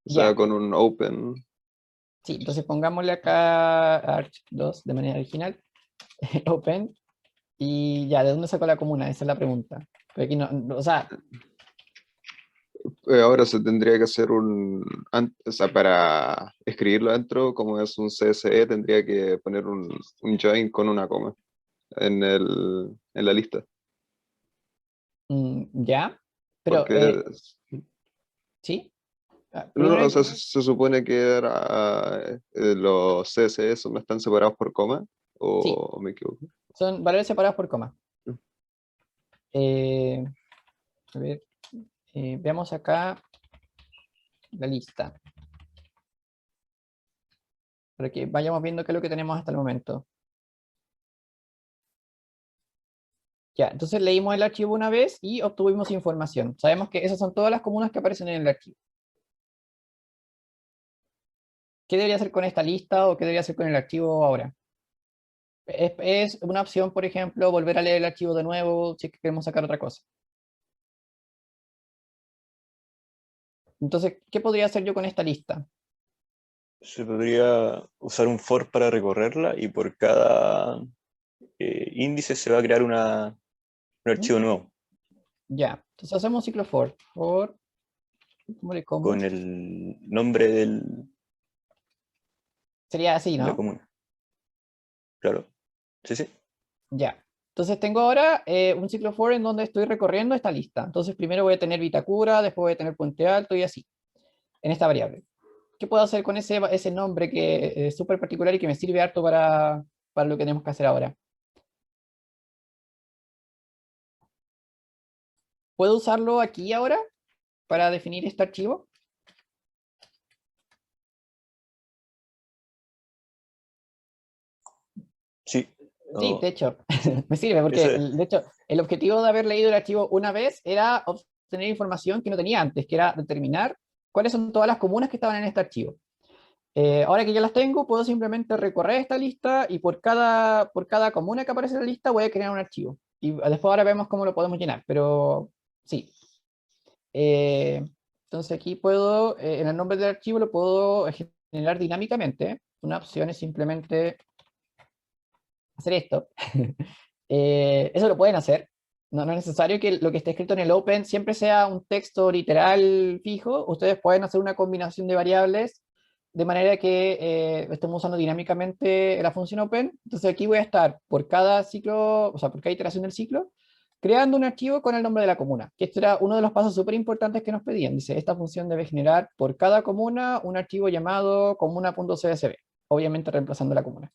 o sea, ya. con un open. Sí, entonces pongámosle acá arch2 de manera original, open, y ya, ¿de dónde sacó la comuna? Esa es la pregunta. Pero aquí o sea, Ahora se tendría que hacer o sea, para escribirlo adentro, como es un CSE, tendría que poner un join con una coma en la lista. ya, pero, Porque ¿sí? no, Primero, o sea, se supone que los CSS no están separados por coma, sí, o me equivoco. son valores separados por coma. Eh, a ver, veamos acá la lista, para que vayamos viendo qué es lo que tenemos hasta el momento. Ya, entonces leímos el archivo una vez y obtuvimos información. Sabemos que esas son todas las comunas que aparecen en el archivo. ¿Qué debería hacer con esta lista o qué debería hacer con el archivo ahora? Es una opción, por ejemplo, volver a leer el archivo de nuevo si es que queremos sacar otra cosa. Entonces, ¿qué podría hacer yo con esta lista? se podría usar un for para recorrerla y por cada índice se va a crear un ¿Mm? archivo nuevo. Ya, entonces hacemos un ciclo for Nombre común. con el nombre de Sería así, la ¿no? comuna. Claro. Sí, sí. Ya. Entonces tengo ahora un ciclo for en donde estoy recorriendo esta lista. Entonces primero voy a tener Vitacura, después voy a tener Puente Alto y así, en esta variable. ¿Qué puedo hacer con ese nombre que es súper particular y que me sirve harto para lo que tenemos que hacer ahora? ¿Puedo usarlo aquí ahora para definir este archivo? Sí. Sí, No, de hecho, sí. me sirve porque, Eso es. de hecho, el objetivo de haber leído el archivo una vez era obtener información que no tenía antes, que era determinar cuáles son todas las comunas que estaban en este archivo. Ahora que ya las tengo, puedo simplemente recorrer esta lista y por cada comuna que aparece en la lista voy a crear un archivo. Y después ahora vemos cómo lo podemos llenar, pero sí. Eh, entonces aquí puedo, en el nombre del archivo lo puedo generar dinámicamente. Una opción es simplemente hacer esto. Eso lo pueden hacer. No, no es necesario que lo que esté escrito en el open siempre sea un texto literal fijo. Ustedes pueden hacer una combinación de variables de manera que estemos usando dinámicamente la función open. Entonces aquí voy a estar por cada ciclo, o sea, por cada iteración del ciclo, creando un archivo con el nombre de la comuna. Que esto era uno de los pasos súper importantes que nos pedían. Dice, esta función debe generar por cada comuna un archivo llamado comuna.csv, obviamente reemplazando la comuna.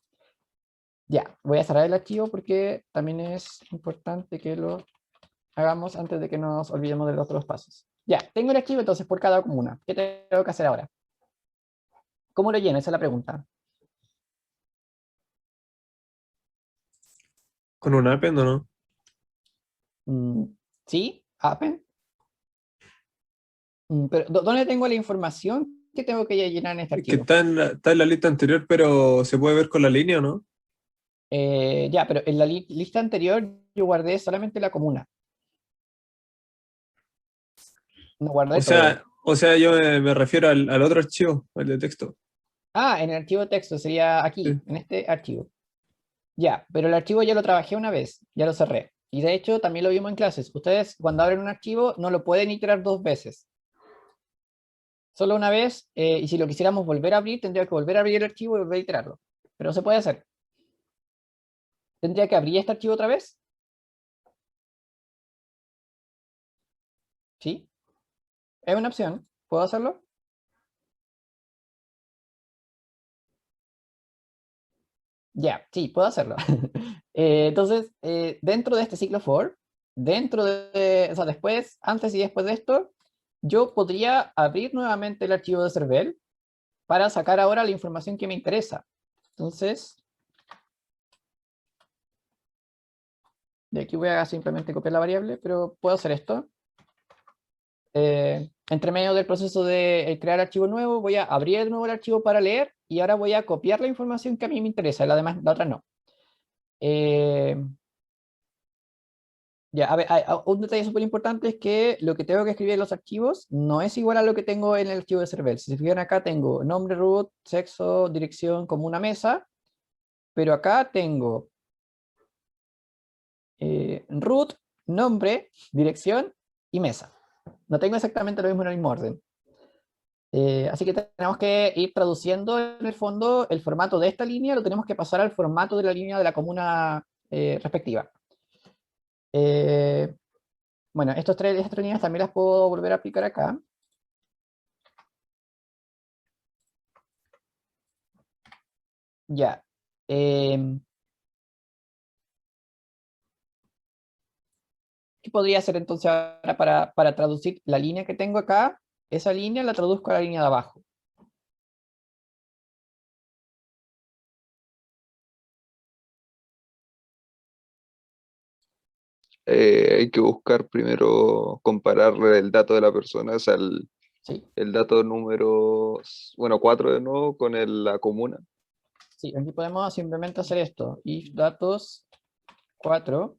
Ya, voy a cerrar el archivo porque también es importante que lo hagamos antes de que nos olvidemos de los otros pasos. Ya, tengo el archivo entonces por cada comuna. ¿Qué tengo que hacer ahora? ¿Cómo lo lleno? Esa es la pregunta. ¿Con un append o no? Mm, ¿Sí? ¿Append? Pero ¿dónde tengo la información que tengo que llenar en este Es que archivo? está en la lista anterior, pero se puede ver con la línea o no. Ya, pero en la lista anterior yo guardé solamente la comuna. No guardé todo. O sea, yo me refiero al otro archivo, al de texto. Ah, en el archivo de texto sería aquí, Sí. en este archivo. Ya, pero el archivo ya lo trabajé una vez, ya lo cerré. Y de hecho también lo vimos en clases. Ustedes cuando abren un archivo no lo pueden iterar dos veces. Solo una vez, y si lo quisiéramos volver a abrir, tendría que volver a abrir el archivo y volver a iterarlo. Pero no se puede hacer. ¿Tendría que abrir este archivo otra vez? ¿Sí? Es una opción. ¿Puedo hacerlo? Ya, sí, puedo hacerlo. Entonces, dentro de este ciclo for, o sea, después, antes y después de esto, yo podría abrir nuevamente el archivo de Cervel para sacar ahora la información que me interesa. Entonces, de aquí voy a simplemente copiar la variable, pero puedo hacer esto. Entre medio del proceso de crear archivo nuevo, voy a abrir de nuevo el archivo para leer y ahora voy a copiar la información que a mí me interesa, la otra no. Ya, a ver, un detalle súper importante es que lo que tengo que escribir en los archivos no es igual a lo que tengo en el archivo de Cervel. Si se fijan acá tengo nombre root, sexo, dirección como una mesa, pero acá tengo root, nombre, dirección y mesa. No tengo exactamente lo mismo en el mismo orden. Así que tenemos que ir traduciendo en el fondo el formato de esta línea, lo tenemos que pasar al formato de la línea de la comuna respectiva. Bueno, estas tres líneas también las puedo volver a aplicar acá. Ya. ¿Qué podría hacer entonces ahora para traducir la línea que tengo acá? Esa línea la traduzco a la línea de abajo. Hay que buscar primero comparar el dato de la persona, o sea, Sí, el dato número, bueno, 4 de nuevo con la comuna, sí, aquí podemos simplemente hacer esto. If datos 4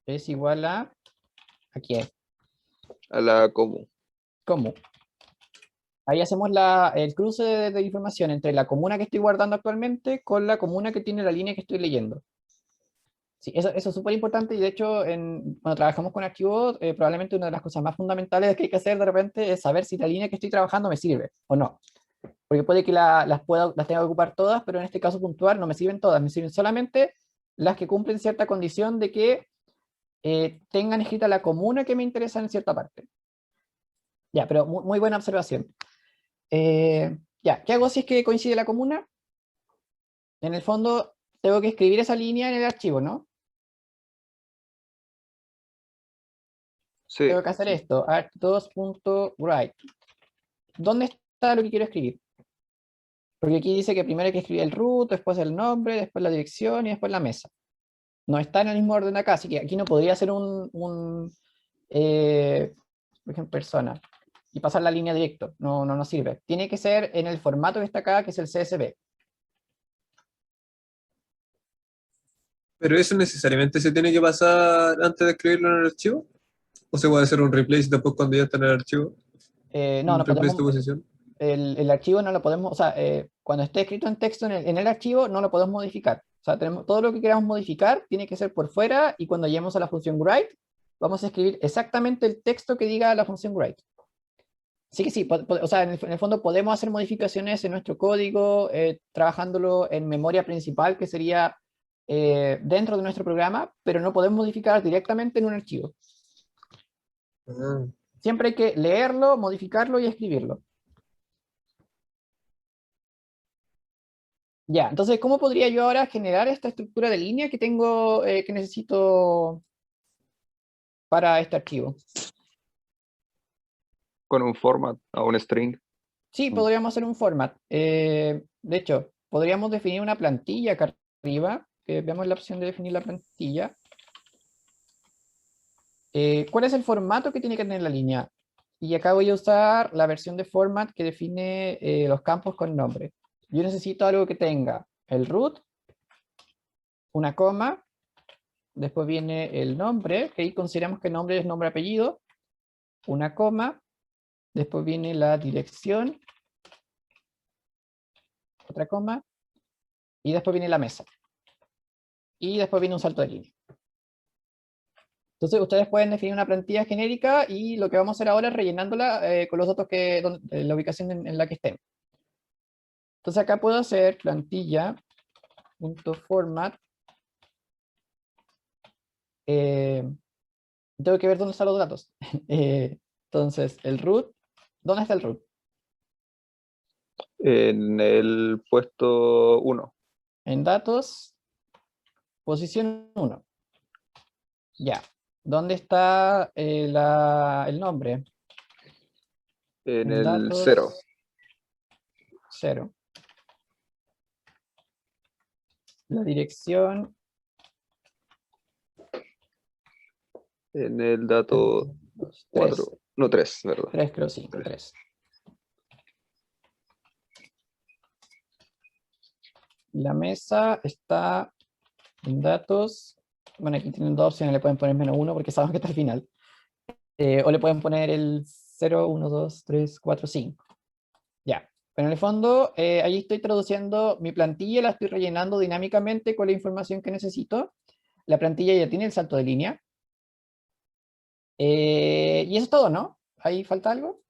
es igual a, aquí es, a la comuna. común. Ahí hacemos el cruce de información entre la comuna que estoy guardando actualmente con la comuna que tiene la línea que estoy leyendo. Sí, eso es súper importante y de hecho cuando trabajamos con archivos, probablemente una de las cosas más fundamentales que hay que hacer de repente es saber si la línea que estoy trabajando me sirve o no. Porque puede que las tenga que ocupar todas, pero en este caso puntual no me sirven todas, me sirven solamente las que cumplen cierta condición de que tengan escrita la comuna que me interesa en cierta parte. Ya, pero muy buena observación. Ya, ¿qué hago si es que coincide la comuna? En el fondo, tengo que escribir esa línea en el archivo, ¿no? Sí, Tengo que hacer esto, art2.write. ¿Dónde está lo que quiero escribir? Porque aquí dice que primero hay que escribir el root, después el nombre, después la dirección y después la mesa. No está en el mismo orden acá, así que aquí no podría ser por ejemplo, persona, y pasar la línea directo. No sirve. Tiene que ser en el formato que está acá, que es el CSV. ¿Pero eso necesariamente se tiene que pasar antes de escribirlo en el archivo? ¿O se puede hacer un replace después cuando ya está en el archivo? No, ¿Un no replace de podemos, posición? el archivo no lo podemos, o sea, cuando esté escrito en texto en el archivo no lo podemos modificar. O sea, todo lo que queramos modificar tiene que ser por fuera y cuando lleguemos a la función write, vamos a escribir exactamente el texto que diga la función write. Sí que sí, o sea, en el fondo podemos hacer modificaciones en nuestro código, trabajándolo en memoria principal, que sería dentro de nuestro programa, pero no podemos modificar directamente en un archivo. Ah. Siempre hay que leerlo, modificarlo y escribirlo. Ya, entonces, ¿cómo podría yo ahora generar esta estructura de línea que tengo, que necesito para este archivo? con un format a un string. Sí, podríamos hacer un format. De hecho, podríamos definir una plantilla acá arriba. Veamos la opción de definir la plantilla. ¿Cuál es el formato que tiene que tener la línea? Y acá voy a usar la versión de format que define los campos con nombre. Yo necesito algo que tenga el root, una coma, después viene el nombre, que ahí consideramos que el nombre es nombre-apellido, una coma, después viene la dirección, otra coma, y después viene la mesa. Y después viene un salto de línea. Entonces ustedes pueden definir una plantilla genérica y lo que vamos a hacer ahora es rellenándola con los datos la ubicación en la que estén. Entonces acá puedo hacer plantilla.format. Tengo que ver dónde están los datos. Entonces el root, ¿dónde está el root? En el puesto 1. En datos, posición 1. Ya. ¿Dónde está el nombre? En En el datos, 0. 0. La dirección, En el dato 2, 4. 3. No, 3, ¿verdad? 3 creo, sí, 3. La mesa está en datos. Bueno, aquí tienen dos opciones, le pueden poner -1 porque saben que está al final. O le pueden poner el 0, 1, 2, 3, 4, 5. Ya. Pero en el fondo, ahí estoy traduciendo mi plantilla, la estoy rellenando dinámicamente con la información que necesito. La plantilla ya tiene el salto de línea. Y eso es todo, ¿no? ¿Ahí falta algo?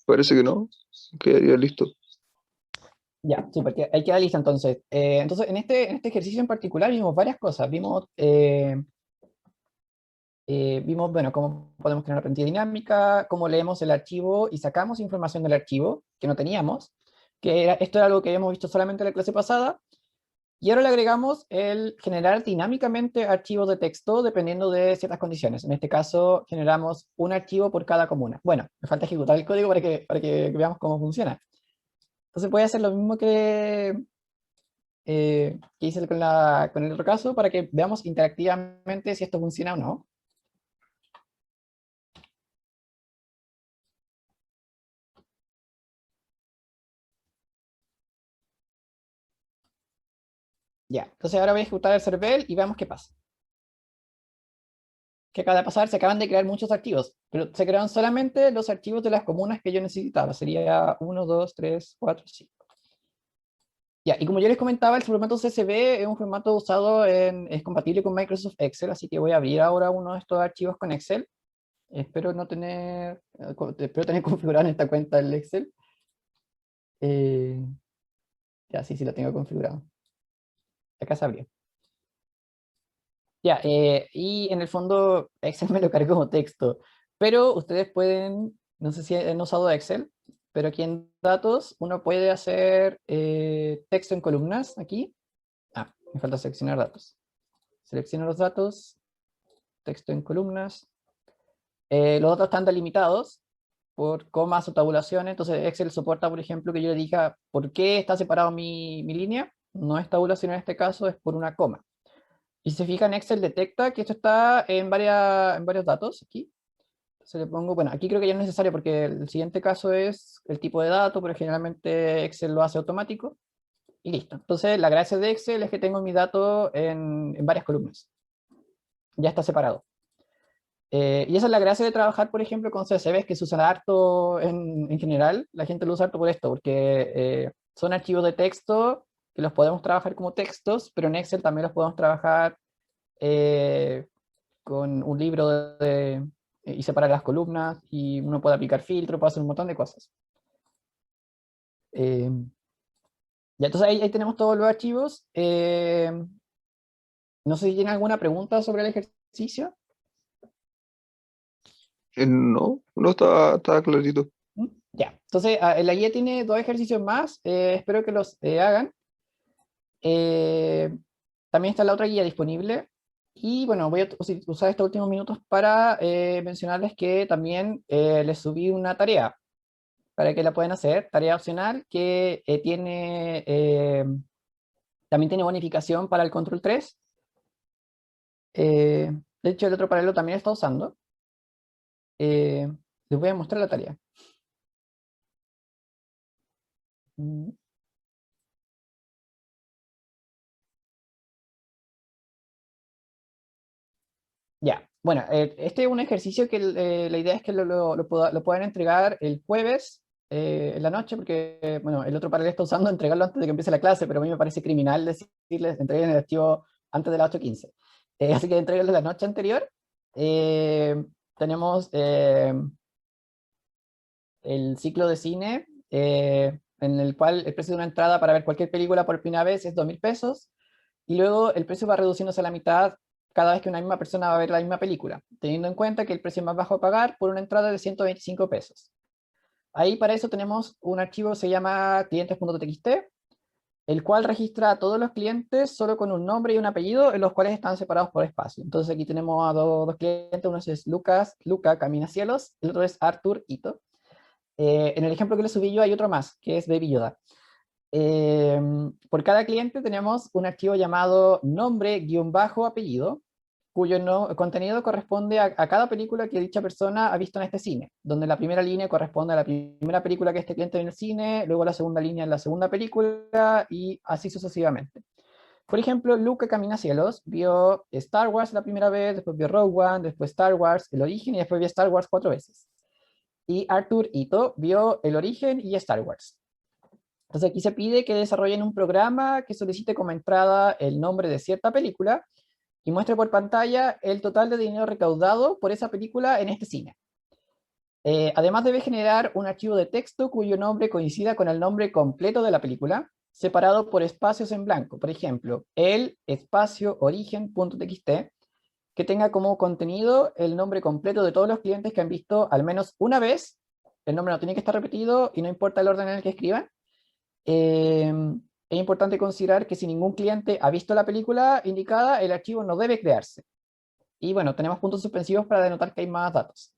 Parece que no. Quedaría listo. Ya, súper, ahí queda lista entonces. Entonces, en este ejercicio en particular vimos varias cosas. Vimos, bueno, cómo podemos crear una plantilla dinámica, cómo leemos el archivo y sacamos información del archivo que no teníamos, esto era algo que habíamos visto solamente en la clase pasada, y ahora le agregamos el generar dinámicamente archivos de texto dependiendo de ciertas condiciones. En este caso, generamos un archivo por cada comuna. Bueno, me falta ejecutar el código para que veamos cómo funciona. Entonces voy a hacer lo mismo que hice con el otro caso para que veamos interactivamente si esto funciona o no. Ya, entonces ahora voy a ejecutar el server y veamos qué pasa. ¿Qué acaba de pasar? Se acaban de crear muchos archivos, pero se crearon solamente los archivos de las comunas que yo necesitaba. Sería 1, 2, 3, 4, 5. Ya, y como yo les comentaba, el formato CSV es un formato usado es compatible con Microsoft Excel, así que voy a abrir ahora uno de estos archivos con Excel. Espero tener configurado en esta cuenta el Excel. Eh, ya, sí, la tengo configurado. Acá se abrió. Ya, y en el fondo Excel me lo cargo como texto, pero ustedes pueden, no sé si han usado Excel, pero aquí en datos uno puede hacer texto en columnas, aquí. Ah, me falta seleccionar datos. Selecciono los datos, texto en columnas. Los datos están delimitados por comas o tabulaciones, entonces Excel soporta, por ejemplo, que yo le diga por qué está separado mi línea. No es tabulación en este caso, es por una coma. Y si se fijan, Excel detecta que esto está en varios datos, aquí. Entonces le pongo, bueno, aquí creo que ya no es necesario porque el siguiente caso es el tipo de dato, pero generalmente Excel lo hace automático. Y listo. Entonces la gracia de Excel es que tengo mi dato en varias columnas. Ya está separado. Y esa es la gracia de trabajar, por ejemplo, con CSVs, que se usan harto en general. La gente lo usa harto por esto, porque son archivos de texto que los podemos trabajar como textos, pero en Excel también los podemos trabajar con un libro y separar las columnas, y uno puede aplicar filtro, puede hacer un montón de cosas. Eh, ya, entonces ahí tenemos todos los archivos. No sé si tienen alguna pregunta sobre el ejercicio. No, no estaba clarito. ¿Mm? Ya, entonces la guía tiene 2 ejercicios más, espero que los hagan. También está la otra guía disponible. Y bueno, voy a usar estos últimos minutos para mencionarles que también les subí una tarea para que la puedan hacer, tarea opcional que también tiene bonificación para el control 3. De hecho, el otro paralelo también está usando. Les voy a mostrar la tarea. Mm. Ya, bueno, este es un ejercicio que la idea es que lo puedan entregar el jueves en la noche, porque, bueno, el otro paralelo está usando entregarlo antes de que empiece la clase, pero a mí me parece criminal decirles entreguen el archivo antes de las 8:15. Así que entreguenlo la noche anterior. Tenemos el ciclo de cine, en el cual el precio de una entrada para ver cualquier película por primera vez es 2.000 pesos, y luego el precio va reduciéndose a la mitad cada vez que una misma persona va a ver la misma película, teniendo en cuenta que el precio más bajo a pagar por una entrada es de 125 pesos. Ahí para eso tenemos un archivo que se llama clientes.txt, el cual registra a todos los clientes solo con un nombre y un apellido, en los cuales están separados por espacio. Entonces aquí tenemos a dos clientes, uno es Luca Caminacielos, el otro es Arthur Ito. En el ejemplo que les subí yo hay otro más, que es Baby Yoda. Por cada cliente tenemos un archivo llamado nombre-apellido, cuyo contenido corresponde a cada película que dicha persona ha visto en este cine, donde la primera línea corresponde a la primera película que este cliente vio en el cine, luego la segunda línea en la segunda película, y así sucesivamente. Por ejemplo, Luca Caminacielos vio Star Wars la primera vez, después vio Rogue One, después Star Wars, El Origen, y después vio Star Wars 4 veces. Y Arthur Ito vio El Origen y Star Wars. Entonces aquí se pide que desarrollen un programa que solicite como entrada el nombre de cierta película y muestre por pantalla el total de dinero recaudado por esa película en este cine. Además debe generar un archivo de texto cuyo nombre coincida con el nombre completo de la película, separado por espacios en blanco. Por ejemplo, el espacio origen.txt, que tenga como contenido el nombre completo de todos los clientes que han visto al menos una vez. El nombre no tiene que estar repetido y no importa el orden en el que escriban. Es importante considerar que si ningún cliente ha visto la película indicada, el archivo no debe crearse. Y bueno, tenemos puntos suspensivos para denotar que hay más datos.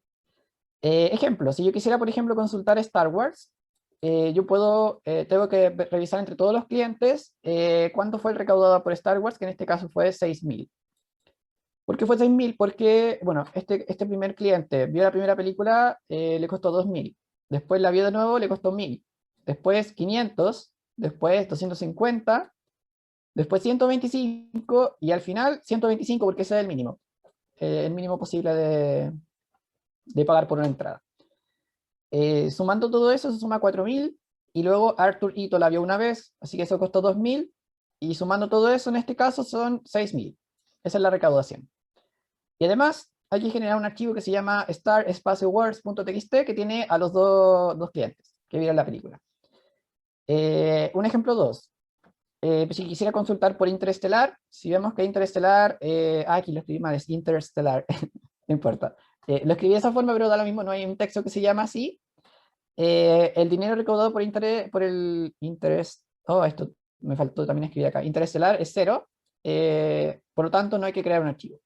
Ejemplo, si yo quisiera, por ejemplo, consultar Star Wars, tengo que revisar entre todos los clientes cuánto fue el recaudado por Star Wars, que en este caso fue 6.000. ¿Por qué fue 6.000? Porque, bueno, este primer cliente vio la primera película, le costó 2.000. Después la vio de nuevo, le costó 1.000. Después 500, después 250, después 125 y al final 125 porque ese es el mínimo posible de pagar por una entrada. Sumando todo eso se suma 4.000 y luego Arthur Ito la vio una vez, así que eso costó 2.000, y sumando todo eso, en este caso son 6.000. Esa es la recaudación. Y además, hay que generar un archivo que se llama star-words.txt que tiene a los dos clientes que vieron la película. Un ejemplo 2. Si quisiera consultar por Interestelar, si vemos que Interestelar, aquí lo escribí mal, es Interestelar, no importa. Lo escribí de esa forma, pero da lo mismo, no hay un texto que se llama así. El dinero recaudado por el interés, esto me faltó también escribir acá, Interestelar es 0, por lo tanto no hay que crear un archivo.